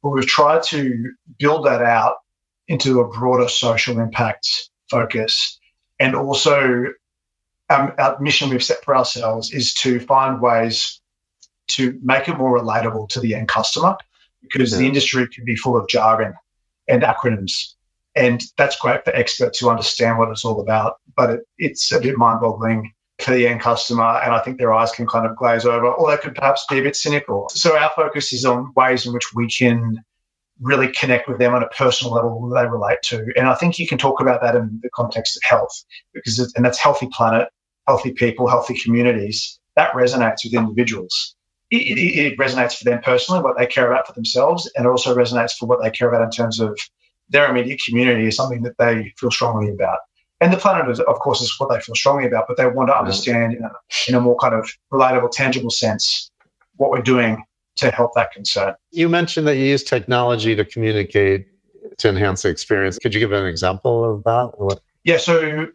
But we've tried to build that out into a broader social impact focus. And also our mission we've set for ourselves is to find ways to make it more relatable to the end customer, because the industry can be full of jargon and acronyms. And that's great for experts who understand what it's all about, but it's a bit mind-boggling for the end customer, and I think their eyes can kind of glaze over, or they could perhaps be a bit cynical. So our focus is on ways in which we can really connect with them on a personal level that they relate to. And I think you can talk about that in the context of health, and that's healthy planet, healthy people, healthy communities. That resonates with individuals. It resonates for them personally, what they care about for themselves, and it also resonates for what they care about in terms of their immediate community is something that they feel strongly about. And the planet, is, of course, is what they feel strongly about, but they want to understand in a more kind of relatable, tangible sense what we're doing to help that concern. You mentioned that you use technology to communicate to enhance the experience. Could you give an example of that? Yeah, so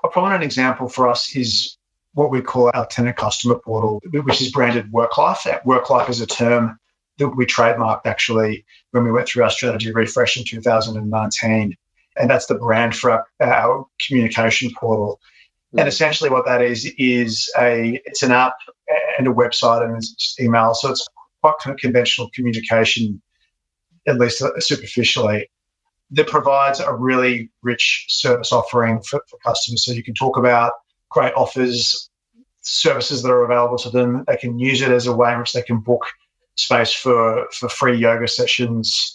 a prominent example for us is what we call our tenant customer portal, which is branded WorkLife. WorkLife is a term that we trademarked actually when we went through our strategy refresh in 2019. And that's the brand for our communication portal. And essentially what that is it's an app and a website and it's just email. So it's quite conventional communication, at least superficially, that provides a really rich service offering for customers. So you can talk about great offers, services that are available to them. They can use it as a way in which they can book space for free yoga sessions.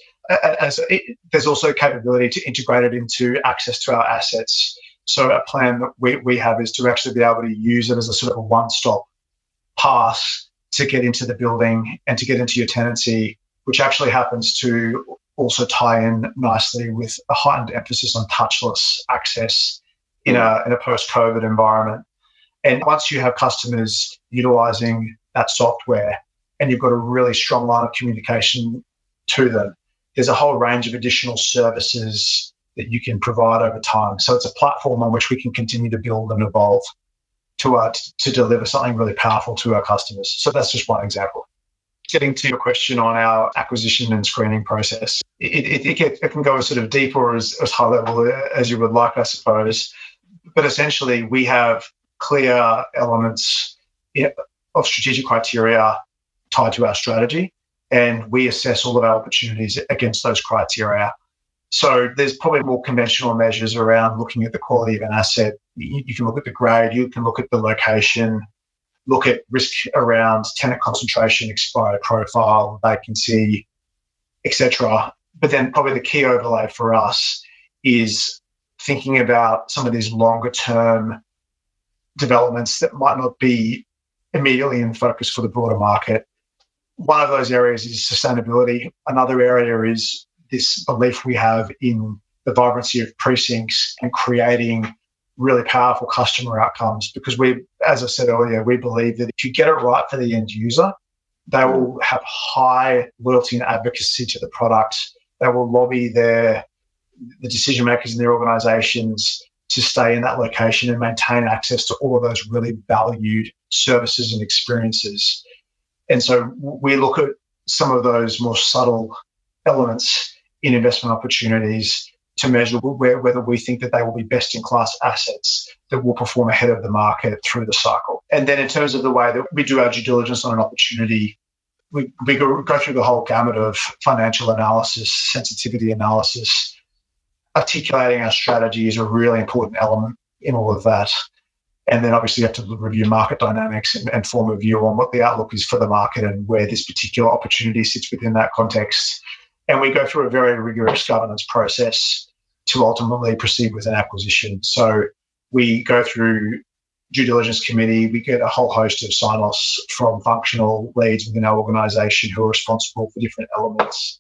There's also capability to integrate it into access to our assets. So a plan that we have is to actually be able to use it as a sort of a one-stop pass to get into the building and to get into your tenancy, which actually happens to also tie in nicely with a heightened emphasis on touchless access in a post-COVID environment. And once you have customers utilizing that software and you've got a really strong line of communication to them, there's a whole range of additional services that you can provide over time. So it's a platform on which we can continue to build and evolve to deliver something really powerful to our customers. So that's just one example. Getting to your question on our acquisition and screening process, it can go as sort of deep or as high level as you would like, I suppose. But essentially, we have clear elements of strategic criteria tied to our strategy, and we assess all of our opportunities against those criteria. So there's probably more conventional measures around looking at the quality of an asset. You can look at the grade, you can look at the location, look at risk around tenant concentration, expiry profile, vacancy, etc. But then probably the key overlay for us is thinking about some of these longer term developments that might not be immediately in focus for the broader market. One of those areas is sustainability. Another area is this belief we have in the vibrancy of precincts and creating really powerful customer outcomes, because we, as I said earlier, we believe that if you get it right for the end user, they will have high loyalty and advocacy to the product. They will lobby the decision makers in their organizations to stay in that location and maintain access to all of those really valued services and experiences. And so we look at some of those more subtle elements in investment opportunities to measure whether we think that they will be best-in-class assets that will perform ahead of the market through the cycle. And then in terms of the way that we do our due diligence on an opportunity, we go through the whole gamut of financial analysis, sensitivity analysis. Articulating our strategy is a really important element in all of that. And then obviously you have to review market dynamics and form a view on what the outlook is for the market and where this particular opportunity sits within that context. And we go through a very rigorous governance process to ultimately proceed with an acquisition. So we go through due diligence committee, we get a whole host of sign-offs from functional leads within our organisation who are responsible for different elements.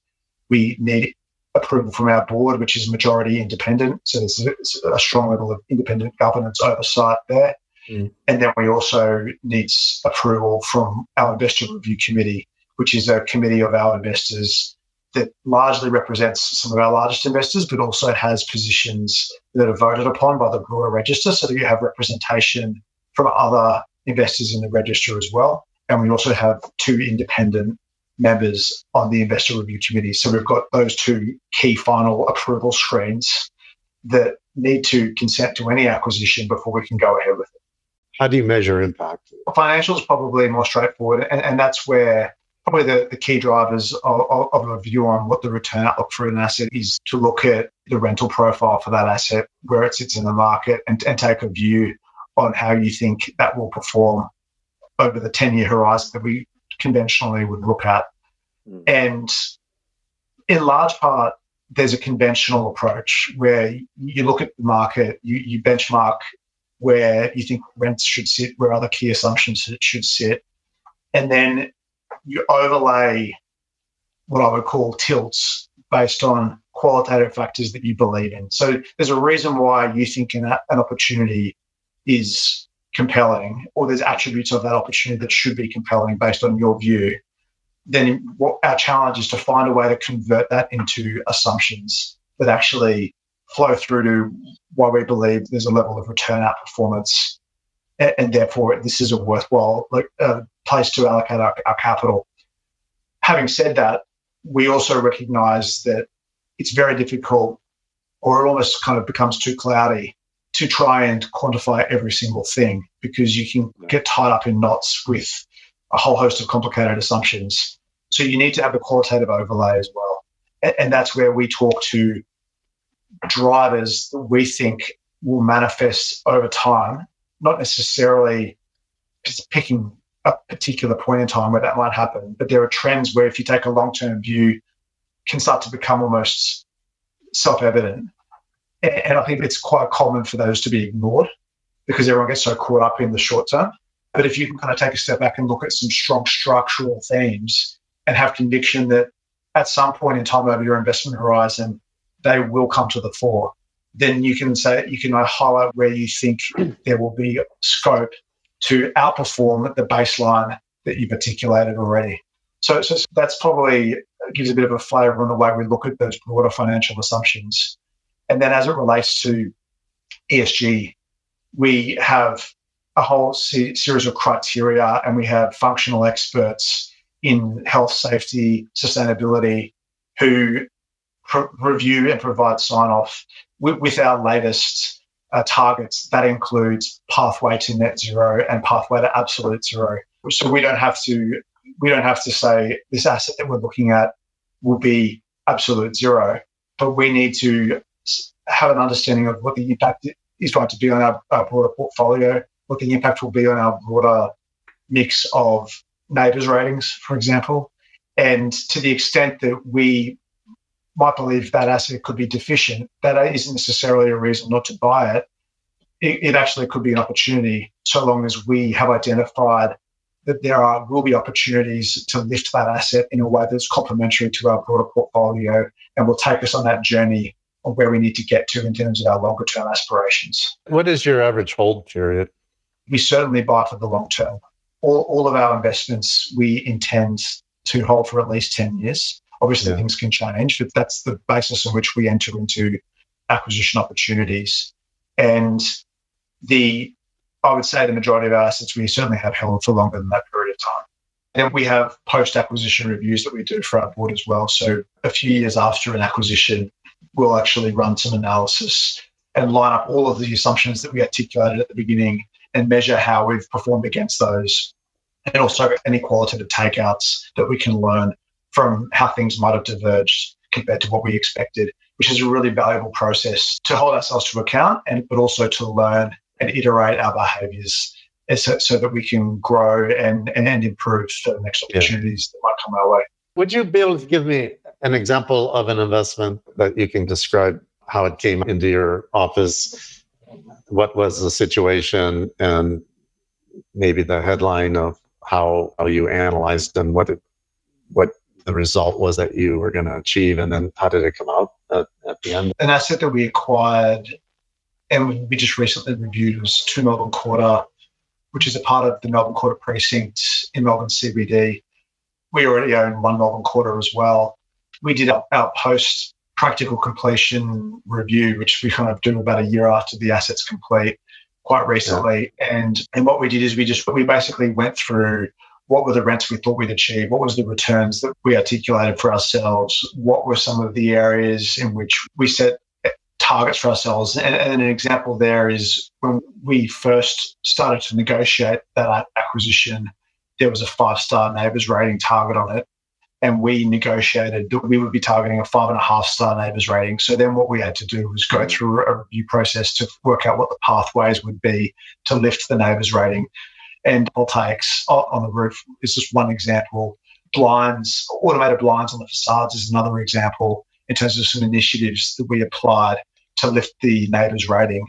We need approval from our board, which is majority independent. So there's a strong level of independent governance oversight there. And then we also need approval from our investor review committee, which is a committee of our investors that largely represents some of our largest investors, but also has positions that are voted upon by the broader register, so that you have representation from other investors in the register as well. And we also have 2 independent members on the investor review committee. So we've got those 2 key final approval screens that need to consent to any acquisition before we can go ahead with it. How do you measure impact? Financials probably more straightforward, and that's where probably the key drivers of a view on what the return outlook for an asset is to look at the rental profile for that asset, where it sits in the market, and take a view on how you think that will perform over the 10-year horizon that we conventionally would look at. And in large part, there's a conventional approach where you look at the market, you benchmark where you think rents should sit, where other key assumptions should sit, and then you overlay what I would call tilts based on qualitative factors that you believe in. So there's a reason why you think an opportunity is compelling, or there's attributes of that opportunity that should be compelling based on your view. Then what our challenge is to find a way to convert that into assumptions that actually flow through to why we believe there's a level of return outperformance, and therefore this is a worthwhile place to allocate our capital. Having said that, we also recognize that it's very difficult, or it almost kind of becomes too cloudy to try and quantify every single thing, because you can get tied up in knots with a whole host of complicated assumptions. So you need to have a qualitative overlay as well. And that's where we talk to drivers that we think will manifest over time, not necessarily just picking a particular point in time where that might happen, but there are trends where if you take a long-term view, can start to become almost self-evident. And I think it's quite common for those to be ignored because everyone gets so caught up in the short term. But if you can kind of take a step back and look at some strong structural themes and have conviction that at some point in time over your investment horizon, they will come to the fore, then you can highlight where you think there will be scope to outperform the baseline that you've articulated already. So that's probably gives a bit of a flavour on the way we look at those broader financial assumptions. And then as it relates to ESG, we have a whole series of criteria, and we have functional experts in health, safety, sustainability who review and provide sign-off with our latest targets. That includes pathway to net zero and pathway to absolute zero. So we don't have to say this asset that we're looking at will be absolute zero, but we need to have an understanding of what the impact is going to be on our broader portfolio, what the impact will be on our broader mix of neighbours ratings, for example. And to the extent that we might believe that asset could be deficient, that isn't necessarily a reason not to buy it. It actually could be an opportunity, so long as we have identified that there will be opportunities to lift that asset in a way that's complementary to our broader portfolio and will take us on that journey of where we need to get to in terms of our longer term aspirations. What is your average hold period? We certainly buy for the long term. All of our investments we intend to hold for at least 10 years. Obviously, things can change, but that's the basis on which we enter into acquisition opportunities. And I would say the majority of our assets we certainly have held for longer than that period of time. Then we have post-acquisition reviews that we do for our board as well. So a few years after an acquisition, we'll actually run some analysis and line up all of the assumptions that we articulated at the beginning and measure how we've performed against those, and also any qualitative takeouts that we can learn from how things might have diverged compared to what we expected, which is a really valuable process to hold ourselves to account, but also to learn and iterate our behaviours so that we can grow and improve for the next opportunities that might come our way. Would you be able to give me an example of an investment that you can describe how it came into your office? What was the situation, and maybe the headline of how you analyzed and what the result was that you were going to achieve, and then how did it come out at the end? An asset that we acquired and we just recently reviewed was 2 Melbourne Quarter, which is a part of the Melbourne Quarter Precinct in Melbourne CBD. We already own 1 Melbourne Quarter as well. We did our post-practical completion review, which we kind of do about a year after the asset's complete, quite recently. Yeah. And what we did is we basically went through what were the rents we thought we'd achieve, what was the returns that we articulated for ourselves, what were some of the areas in which we set targets for ourselves. And an example there is when we first started to negotiate that acquisition, there was a 5-star neighbours rating target on it. And we negotiated that we would be targeting a 5.5-star neighbours rating. So then what we had to do was go through a review process to work out what the pathways would be to lift the neighbours rating. And voltaics on the roof is just one example. Automated blinds on the facades is another example in terms of some initiatives that we applied to lift the neighbours rating.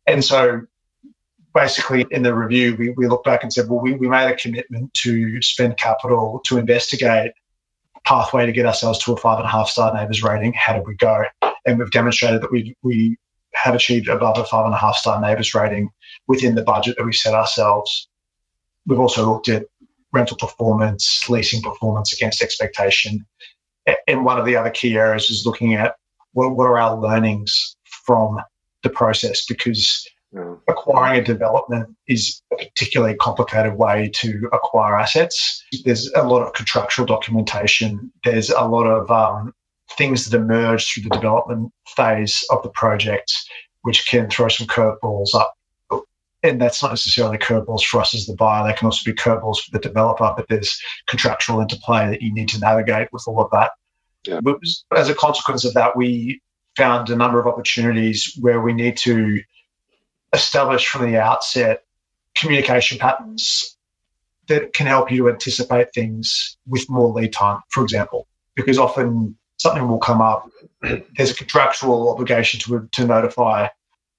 And so basically in the review, we looked back and said, well, we made a commitment to spend capital to investigate pathway to get ourselves to a 5.5-star neighbours rating. How did we go? And we've demonstrated that we have achieved above a 5.5-star neighbours rating within the budget that we set ourselves. We've also looked at rental performance, leasing performance against expectation. And one of the other key areas is looking at what are our learnings from the process, because acquiring a development is a particularly complicated way to acquire assets. There's a lot of contractual documentation. There's a lot of things that emerge through the development phase of the project, which can throw some curveballs up. And that's not necessarily curveballs for us as the buyer. They can also be curveballs for the developer, but there's contractual interplay that you need to navigate with all of that. Yeah. But as a consequence of that, we found a number of opportunities where we need to establish from the outset communication patterns that can help you to anticipate things with more lead time, for example, because often something will come up, there's a contractual obligation to notify,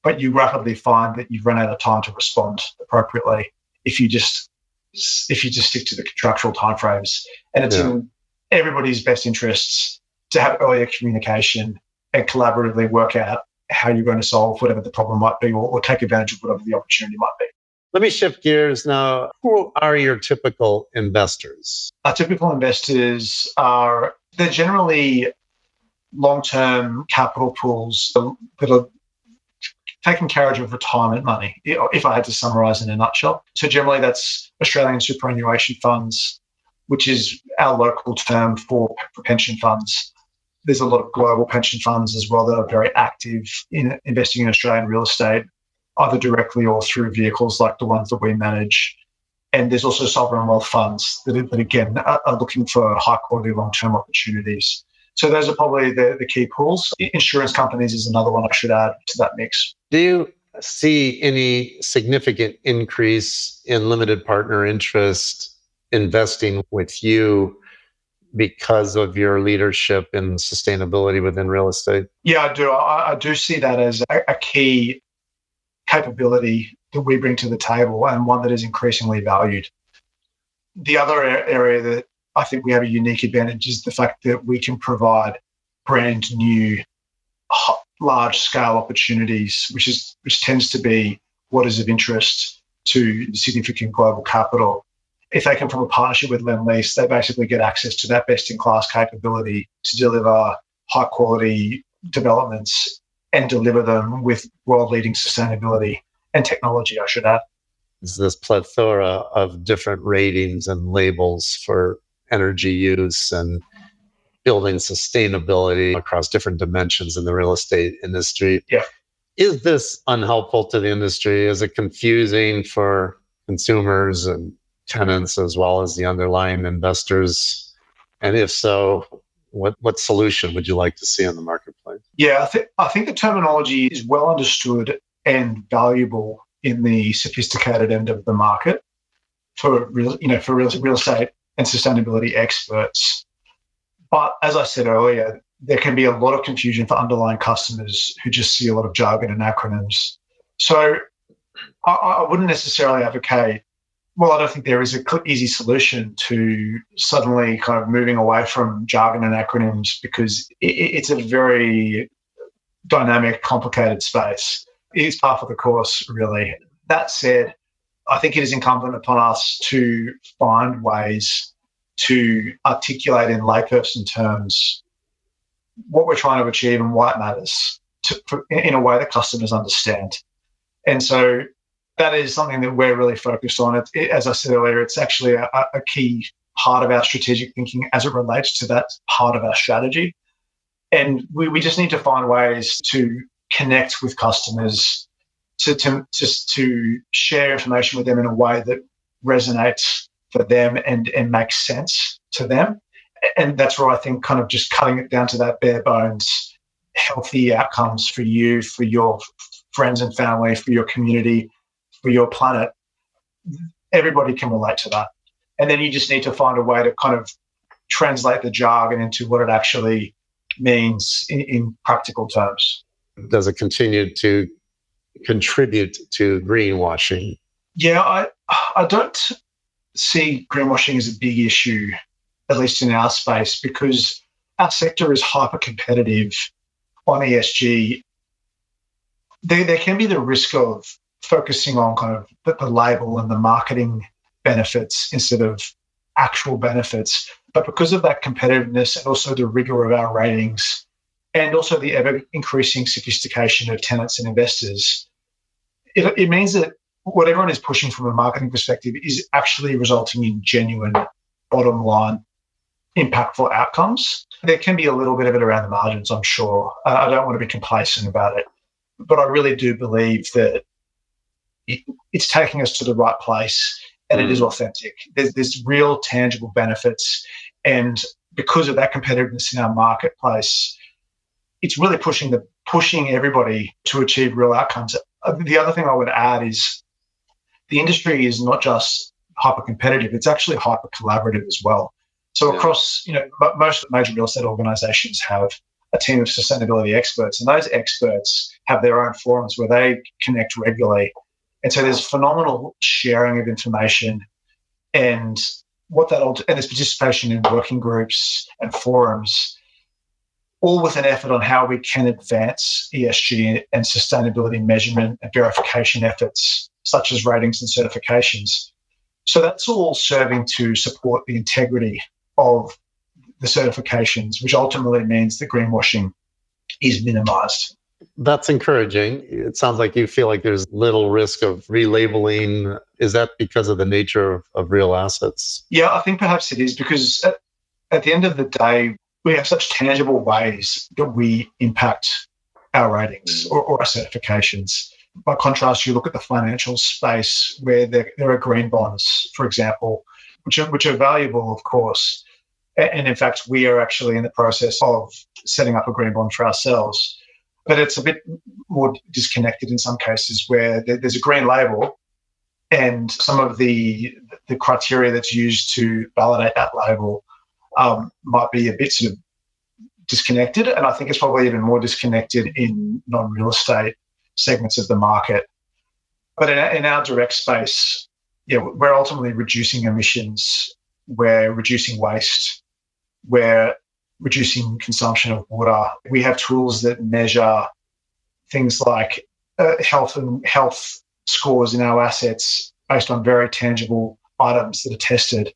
but you rapidly find that you've run out of time to respond appropriately if you just stick to the contractual timeframes. And it's in everybody's best interests to have earlier communication and collaboratively work out how you're going to solve whatever the problem might be, or take advantage of whatever the opportunity might be. Let me shift gears now. Who are your typical investors? Our typical investors they're generally long-term capital pools that are taking carriage of retirement money, if I had to summarise in a nutshell. So generally that's Australian superannuation funds, which is our local term for pension funds. There's a lot of global pension funds as well that are very active in investing in Australian real estate, either directly or through vehicles like the ones that we manage. And there's also sovereign wealth funds that again, are looking for high-quality long-term opportunities. So those are probably the key pools. Insurance companies is another one I should add to that mix. Do you see any significant increase in limited partner interest investing with you because of your leadership in sustainability within real estate? Yeah, I do. I do see that as a key capability that we bring to the table, and one that is increasingly valued. The other area that I think we have a unique advantage is the fact that we can provide brand new, large-scale opportunities, which tends to be what is of interest to significant global capital. If they come from a partnership with Lendlease, they basically get access to that best-in-class capability to deliver high-quality developments and deliver them with world-leading sustainability and technology, I should add. There's this plethora of different ratings and labels for energy use and building sustainability across different dimensions in the real estate industry. Yeah. Is this unhelpful to the industry? Is it confusing for consumers and tenants as well as the underlying investors? And if so, what solution would you like to see in the marketplace? Yeah, I think the terminology is well understood and valuable in the sophisticated end of the market for real estate and sustainability experts. But as I said earlier, there can be a lot of confusion for underlying customers who just see a lot of jargon and acronyms. So I wouldn't necessarily advocate, well, I don't think there is an easy solution to suddenly kind of moving away from jargon and acronyms, because it's a very dynamic, complicated space. It's par for the course, really. That said, I think it is incumbent upon us to find ways to articulate in layperson terms what we're trying to achieve and why it matters in a way that customers understand. And so that is something that we're really focused on. As I said earlier, it's actually a key part of our strategic thinking as it relates to that part of our strategy. And we just need to find ways to connect with customers, to share information with them in a way that resonates for them and makes sense to them. And that's where I think kind of just cutting it down to that bare bones, healthy outcomes for you, for your friends and family, for your community, for your planet, everybody can relate to that. And then you just need to find a way to kind of translate the jargon into what it actually means in practical terms. Does it continue to contribute to greenwashing? Yeah, I don't see greenwashing as a big issue at least in our space, because our sector is hyper competitive on ESG. There can be the risk of focusing on kind of the label and the marketing benefits instead of actual benefits. But because of that competitiveness and also the rigor of our ratings and also the ever increasing sophistication of tenants and investors, it means that what everyone is pushing from a marketing perspective is actually resulting in genuine bottom line impactful outcomes. There can be a little bit of it around the margins, I'm sure. I don't want to be complacent about it, but I really do believe that it's taking us to the right place and it is authentic. There's real tangible benefits, and because of that competitiveness in our marketplace, it's really pushing everybody to achieve real outcomes. The other thing I would add is the industry is not just hyper competitive; it's actually hyper collaborative as well. So across, most major real estate organisations have a team of sustainability experts, and those experts have their own forums where they connect regularly. And so there's phenomenal sharing of information, and there's participation in working groups and forums, all with an effort on how we can advance ESG and sustainability measurement and verification efforts, such as ratings and certifications. So that's all serving to support the integrity of the certifications, which ultimately means that greenwashing is minimised. That's encouraging. It sounds like you feel like there's little risk of relabeling. Is that because of the nature of real assets? Yeah, I think perhaps it is, because at the end of the day, we have such tangible ways that we impact our ratings or our certifications. By contrast, you look at the financial space where there are green bonds, for example, which are valuable, of course. And in fact, we are actually in the process of setting up a green bond for ourselves. But it's a bit more disconnected in some cases, where there's a green label and some of the criteria that's used to validate that label might be a bit sort of disconnected. And I think it's probably even more disconnected in non-real estate segments of the market. But in our direct space, we're ultimately reducing emissions, we're reducing waste, we're reducing consumption of water. We have tools that measure things like health scores in our assets based on very tangible items that are tested.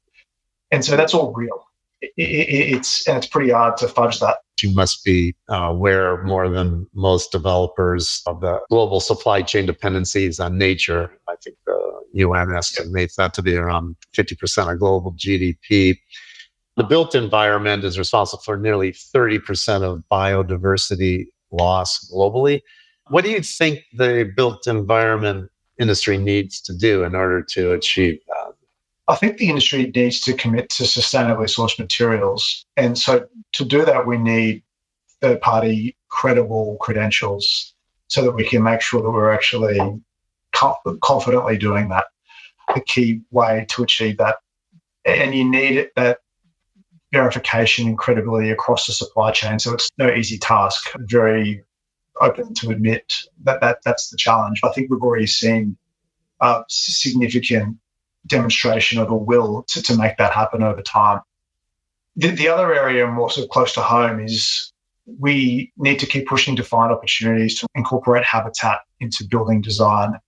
And so that's all real. It's pretty hard to fudge that. You must be aware more than most developers of the global supply chain dependencies on nature. I think the UN estimates that to be around 50% of global GDP. The built environment is responsible for nearly 30% of biodiversity loss globally. What do you think the built environment industry needs to do in order to achieve that? I think the industry needs to commit to sustainably sourced materials. And so to do that, we need third-party credible credentials so that we can make sure that we're actually confidently doing that. The key way to achieve that. And you need that verification and credibility across the supply chain. So it's no easy task. I'm very open to admit that's the challenge. I think we've already seen significant demonstration of a will to make that happen over time. The other area more sort of close to home is we need to keep pushing to find opportunities to incorporate habitat into building design.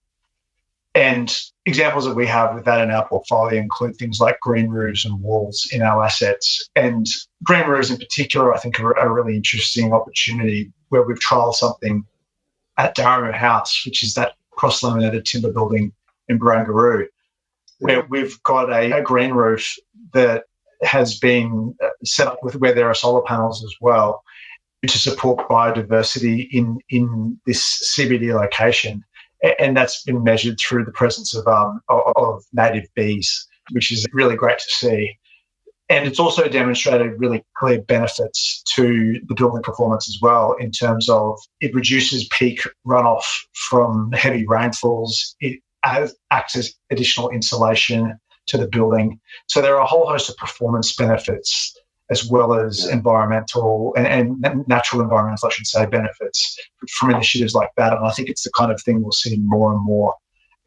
And examples that we have with that in our portfolio include things like green roofs and walls in our assets. And green roofs in particular, I think, are a really interesting opportunity where we've trialled something at Barangaroo House, which is that cross-laminated timber building in Barangaroo, where we've got a green roof that has been set up with where there are solar panels as well to support biodiversity in this CBD location. And that's been measured through the presence of native bees, which is really great to see. And it's also demonstrated really clear benefits to the building performance as well, in terms of it reduces peak runoff from heavy rainfalls. It acts as additional insulation to the building. So there are a whole host of performance benefits, as well as environmental and natural environmental, I should say, benefits from initiatives like that. And I think it's the kind of thing we'll see more and more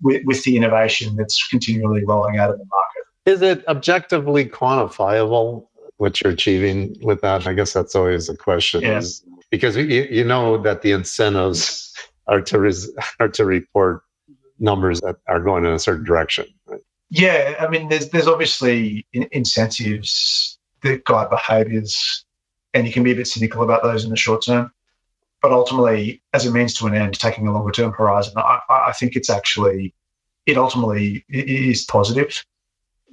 with the innovation that's continually rolling out in the market. Is it objectively quantifiable? what you're achieving with that? I guess that's always a question, is because you know that the incentives are to report numbers that are going in a certain direction, right? Yeah, I mean, there's obviously incentives that guide behaviours, and you can be a bit cynical about those in the short term. But ultimately, as a means to an end, taking a longer term horizon, I think it ultimately is positive.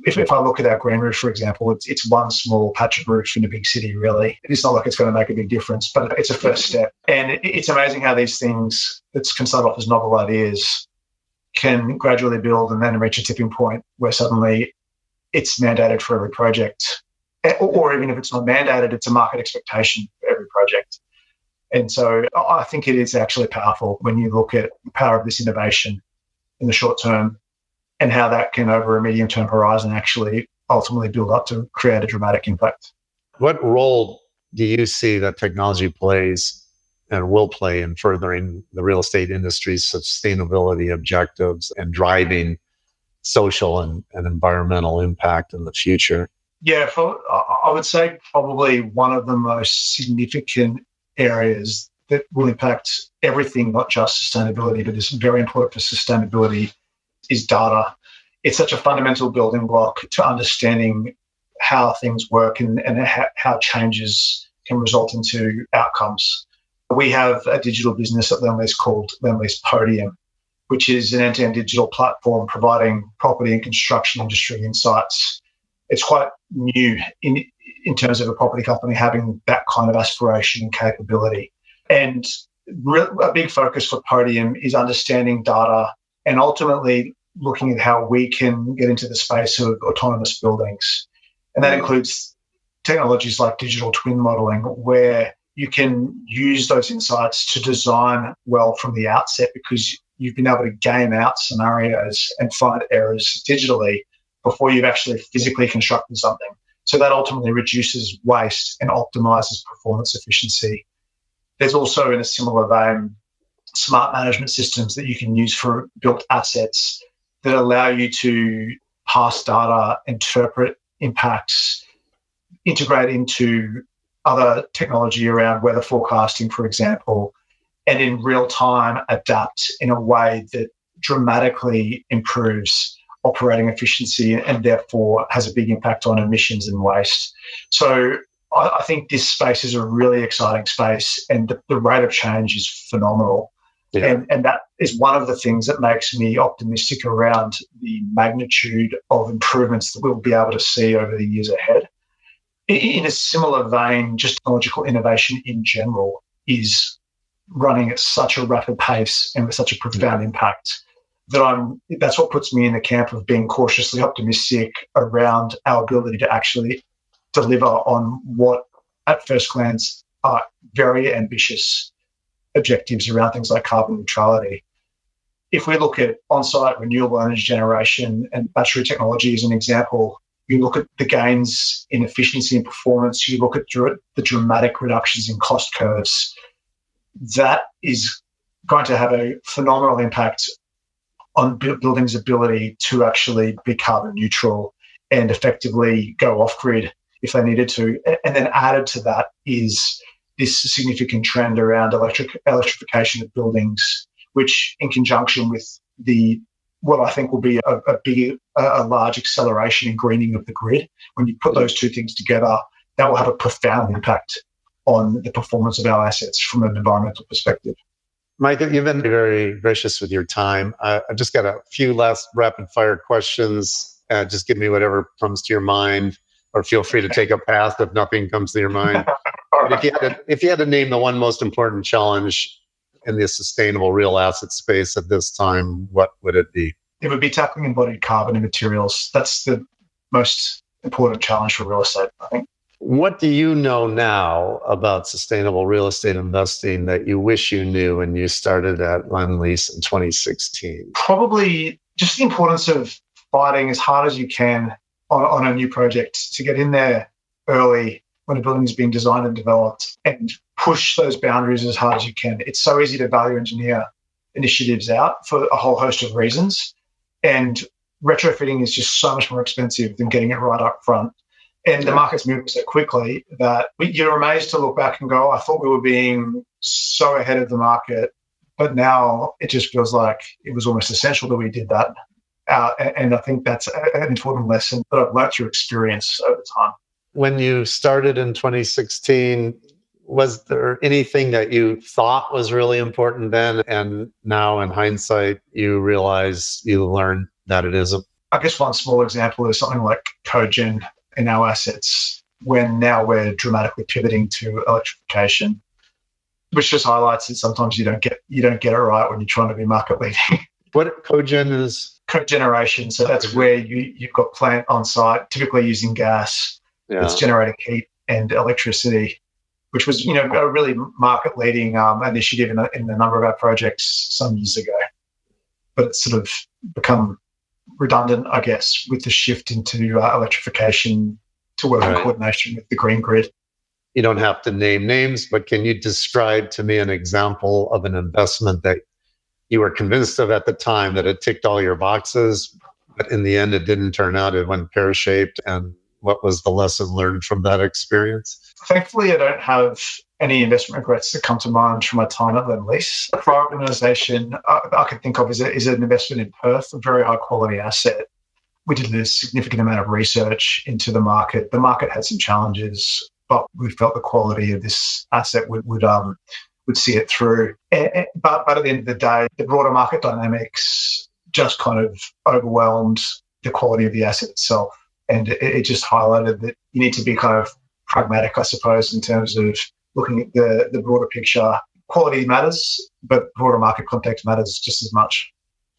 If I look at our green roof, for example, it's one small patch of roof in a big city, really. It's not like it's going to make a big difference, but it's a first step. And it's amazing how these things that can start off as novel ideas can gradually build and then reach a tipping point where suddenly it's mandated for every project. Or even if it's not mandated, it's a market expectation for every project. And so I think it is actually powerful when you look at the power of this innovation in the short term and how that can, over a medium-term horizon, actually ultimately build up to create a dramatic impact. What role do you see that technology plays and will play in furthering the real estate industry's sustainability objectives and driving social and environmental impact in the future? Yeah, I would say probably one of the most significant areas that will impact everything, not just sustainability, but is very important for sustainability, is data. It's such a fundamental building block to understanding how things work and how changes can result into outcomes. We have a digital business at Lendlease called Lendlease Podium, which is an end-to-end digital platform providing property and construction industry insights. It's quite new in terms of a property company having that kind of aspiration and capability. And a big focus for Podium is understanding data and ultimately looking at how we can get into the space of autonomous buildings. And that includes technologies like digital twin modeling, where you can use those insights to design well from the outset because you've been able to game out scenarios and find errors digitally before you've actually physically constructed something. So that ultimately reduces waste and optimizes performance efficiency. There's also, in a similar vein, smart management systems that you can use for built assets that allow you to parse data, interpret impacts, integrate into other technology around weather forecasting, for example, and in real time adapt in a way that dramatically improves operating efficiency and therefore has a big impact on emissions and waste. So I think this space is a really exciting space, and the rate of change is phenomenal. Yeah. And that is one of the things that makes me optimistic around the magnitude of improvements that we'll be able to see over the years ahead. In a similar vein, just technological innovation in general is running at such a rapid pace and with such a profound impact that that's what puts me in the camp of being cautiously optimistic around our ability to actually deliver on what, at first glance, are very ambitious objectives around things like carbon neutrality. If we look at on-site renewable energy generation and battery technology as an example, you look at the gains in efficiency and performance, you look at the dramatic reductions in cost curves, that is going to have a phenomenal impact on buildings' ability to actually be carbon neutral and effectively go off-grid if they needed to. And then added to that is this significant trend around electrification of buildings, which in conjunction with what I think will be a large acceleration in greening of the grid. When you put those two things together, that will have a profound impact on the performance of our assets from an environmental perspective. Micah, you've been very gracious with your time. I've just got a few last rapid fire questions. Just give me whatever comes to your mind, or feel free to take a pass if nothing comes to your mind. If you had to name the one most important challenge in the sustainable real asset space at this time, what would it be? It would be tackling embodied carbon in materials. That's the most important challenge for real estate, I think. What do you know now about sustainable real estate investing that you wish you knew when you started at Lendlease in 2016? Probably just the importance of fighting as hard as you can on a new project to get in there early when a building is being designed and developed and push those boundaries as hard as you can. It's so easy to value engineer initiatives out for a whole host of reasons. And retrofitting is just so much more expensive than getting it right up front. And the market's moved so quickly that you're amazed to look back and go, I thought we were being so ahead of the market, but now it just feels like it was almost essential that we did that. And I think that's an important lesson that I've learned through experience over time. When you started in 2016, was there anything that you thought was really important then, and now in hindsight, you realize you learned that it isn't? I guess one small example is something like cogen in our assets, when now we're dramatically pivoting to electrification, which just highlights that sometimes you don't get it right when you're trying to be market leading. What cogen is? Cogeneration. So that's where you've got plant on site, typically using gas. Yeah. It's generating heat and electricity, which was, a really market leading initiative in a number of our projects some years ago. But it's sort of become redundant, I guess, with the shift into electrification to work in coordination with the green grid. You don't have to name names, but can you describe to me an example of an investment that you were convinced of at the time that it ticked all your boxes, but in the end it didn't turn out, it went pear-shaped, and what was the lesson learned from that experience? Thankfully, I don't have any investment regrets that come to mind from my time at Lendlease. A private organisation I can think of is an investment in Perth, a very high-quality asset. We did a significant amount of research into the market. The market had some challenges, but we felt the quality of this asset would see it through. But at the end of the day, the broader market dynamics just kind of overwhelmed the quality of the asset itself. And it just highlighted that you need to be kind of pragmatic, I suppose, in terms of looking at the broader picture. Quality matters, but broader market context matters just as much.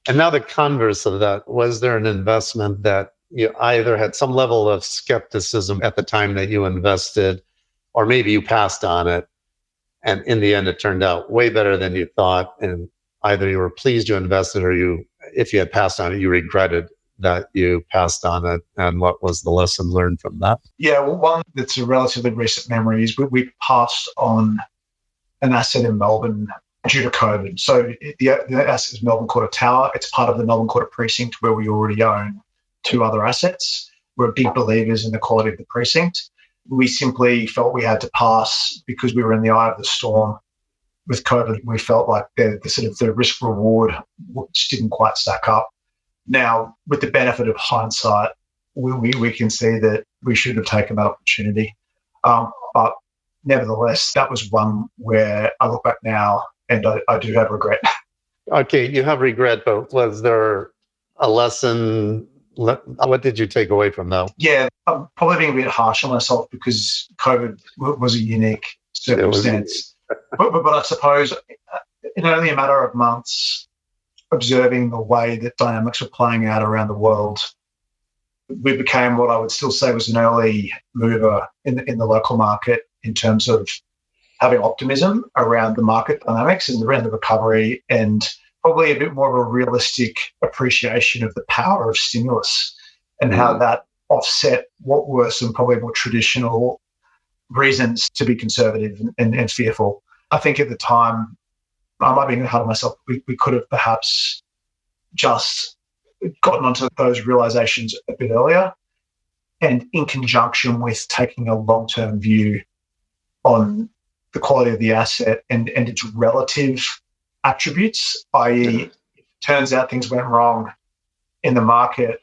And now the converse of that, was there an investment that you either had some level of skepticism at the time that you invested, or maybe you passed on it, and in the end it turned out way better than you thought, and either you were pleased you invested, or if you had passed on it, you regretted that you passed on it, and what was the lesson learned from that? Yeah, well, one that's a relatively recent memory is we passed on an asset in Melbourne due to COVID. So the asset is Melbourne Quarter Tower. It's part of the Melbourne Quarter Precinct, where we already own two other assets. We're big believers in the quality of the precinct. We simply felt we had to pass because we were in the eye of the storm with COVID. We felt like the risk reward just didn't quite stack up. Now, with the benefit of hindsight, we can see that we should have taken that opportunity. But nevertheless, that was one where I look back now and I do have regret. Okay, you have regret, but was there a lesson? What did you take away from that? Yeah, I'm probably being a bit harsh on myself because COVID was a unique circumstance. But I suppose in only a matter of months, observing the way that dynamics were playing out around the world, we became what I would still say was an early mover in the local market in terms of having optimism around the market dynamics and around the recovery, and probably a bit more of a realistic appreciation of the power of stimulus and how that offset what were some probably more traditional reasons to be conservative and fearful. I think at the time, I might be hard on myself, we could have perhaps just gotten onto those realizations a bit earlier, and in conjunction with taking a long-term view on the quality of the asset and its relative attributes, i.e., if it turns out things went wrong in the market,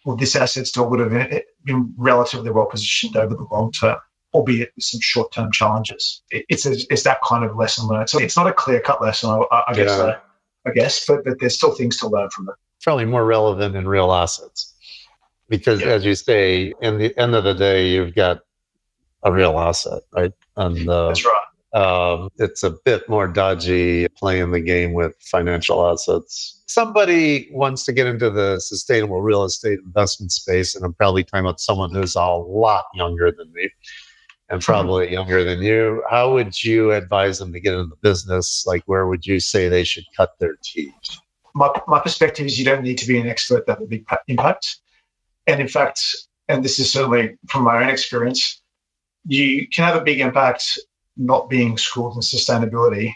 well, this asset still would have been relatively well positioned over the long term, albeit with some short-term challenges. It's that kind of lesson learned. So it's not a clear-cut lesson, I guess, but there's still things to learn from it. Probably more relevant in real assets because, as you say, in the end of the day, you've got a real asset, right? And that's right. It's a bit more dodgy playing the game with financial assets. Somebody wants to get into the sustainable real estate investment space, and I'm probably talking about someone who's a lot younger than me and probably younger than you. How would you advise them to get into the business? Like, where would you say they should cut their teeth? My perspective is you don't need to be an expert to have a big impact. And in fact, and this is certainly from my own experience, you can have a big impact not being schooled in sustainability,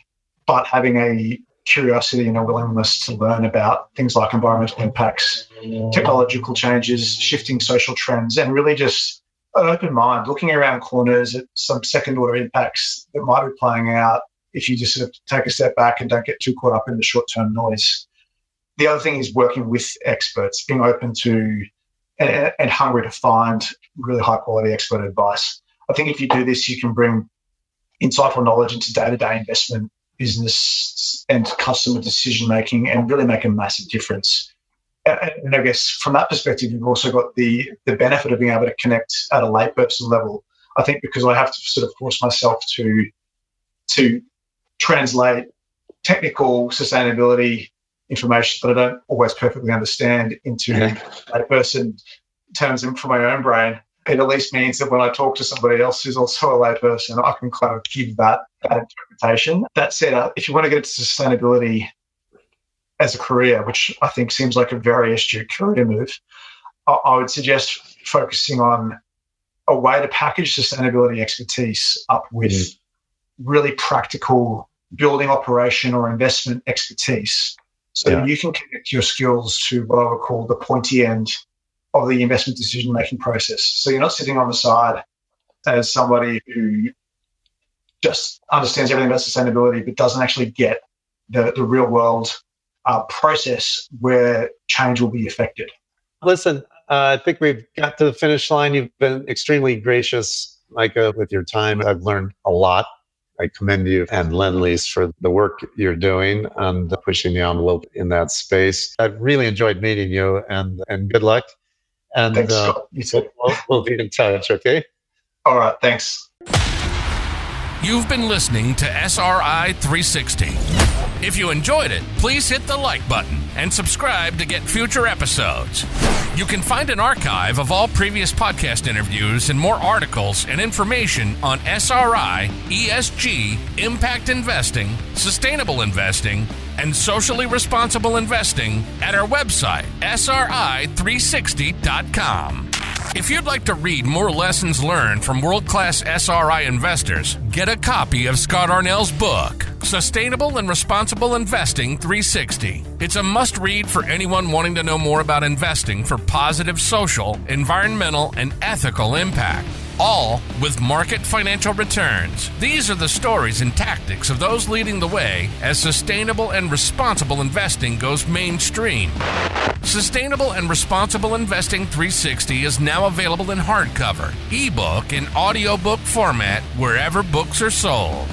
but having a curiosity and a willingness to learn about things like environmental impacts, technological changes, shifting social trends, and really just an open mind, looking around corners at some second order impacts that might be playing out if you just sort of take a step back and don't get too caught up in the short-term noise. The other thing is working with experts, being open to and hungry to find really high-quality expert advice. I think if you do this, you can bring insightful knowledge into day-to-day investment, business and customer decision-making and really make a massive difference. And I guess from that perspective, you've also got the benefit of being able to connect at a layperson level. I think because I have to sort of force myself to translate technical sustainability information that I don't always perfectly understand into layperson terms from my own brain, it at least means that when I talk to somebody else who's also a layperson, I can kind of give that interpretation. That said, if you want to get into sustainability as a career, which I think seems like a very astute career move, I would suggest focusing on a way to package sustainability expertise up with really practical building operation or investment expertise, so you can connect your skills to what I would call the pointy end of the investment decision-making process. So you're not sitting on the side as somebody who just understands everything about sustainability but doesn't actually get the real world process where change will be affected. Listen, I think we've got to the finish line. You've been extremely gracious, Micah, with your time. I've learned a lot. I commend you and Lendlease for the work you're doing and pushing the envelope in that space. I've really enjoyed meeting you, and good luck. And thanks, Scott. You too. We'll be in touch, okay? All right, thanks. You've been listening to SRI 360. If you enjoyed it, please hit the like button and subscribe to get future episodes. You can find an archive of all previous podcast interviews and more articles and information on SRI, ESG, impact investing, sustainable investing, and socially responsible investing at our website, sri360.com. If you'd like to read more lessons learned from world-class SRI investors, get a copy of Scott Arnell's book, Sustainable and Responsible Investing 360. It's a must-read for anyone wanting to know more about investing for positive social, environmental, and ethical impact, all with market financial returns. These are the stories and tactics of those leading the way as sustainable and responsible investing goes mainstream. Sustainable and Responsible Investing 360 is now available in hardcover, ebook, and audiobook format wherever books are sold.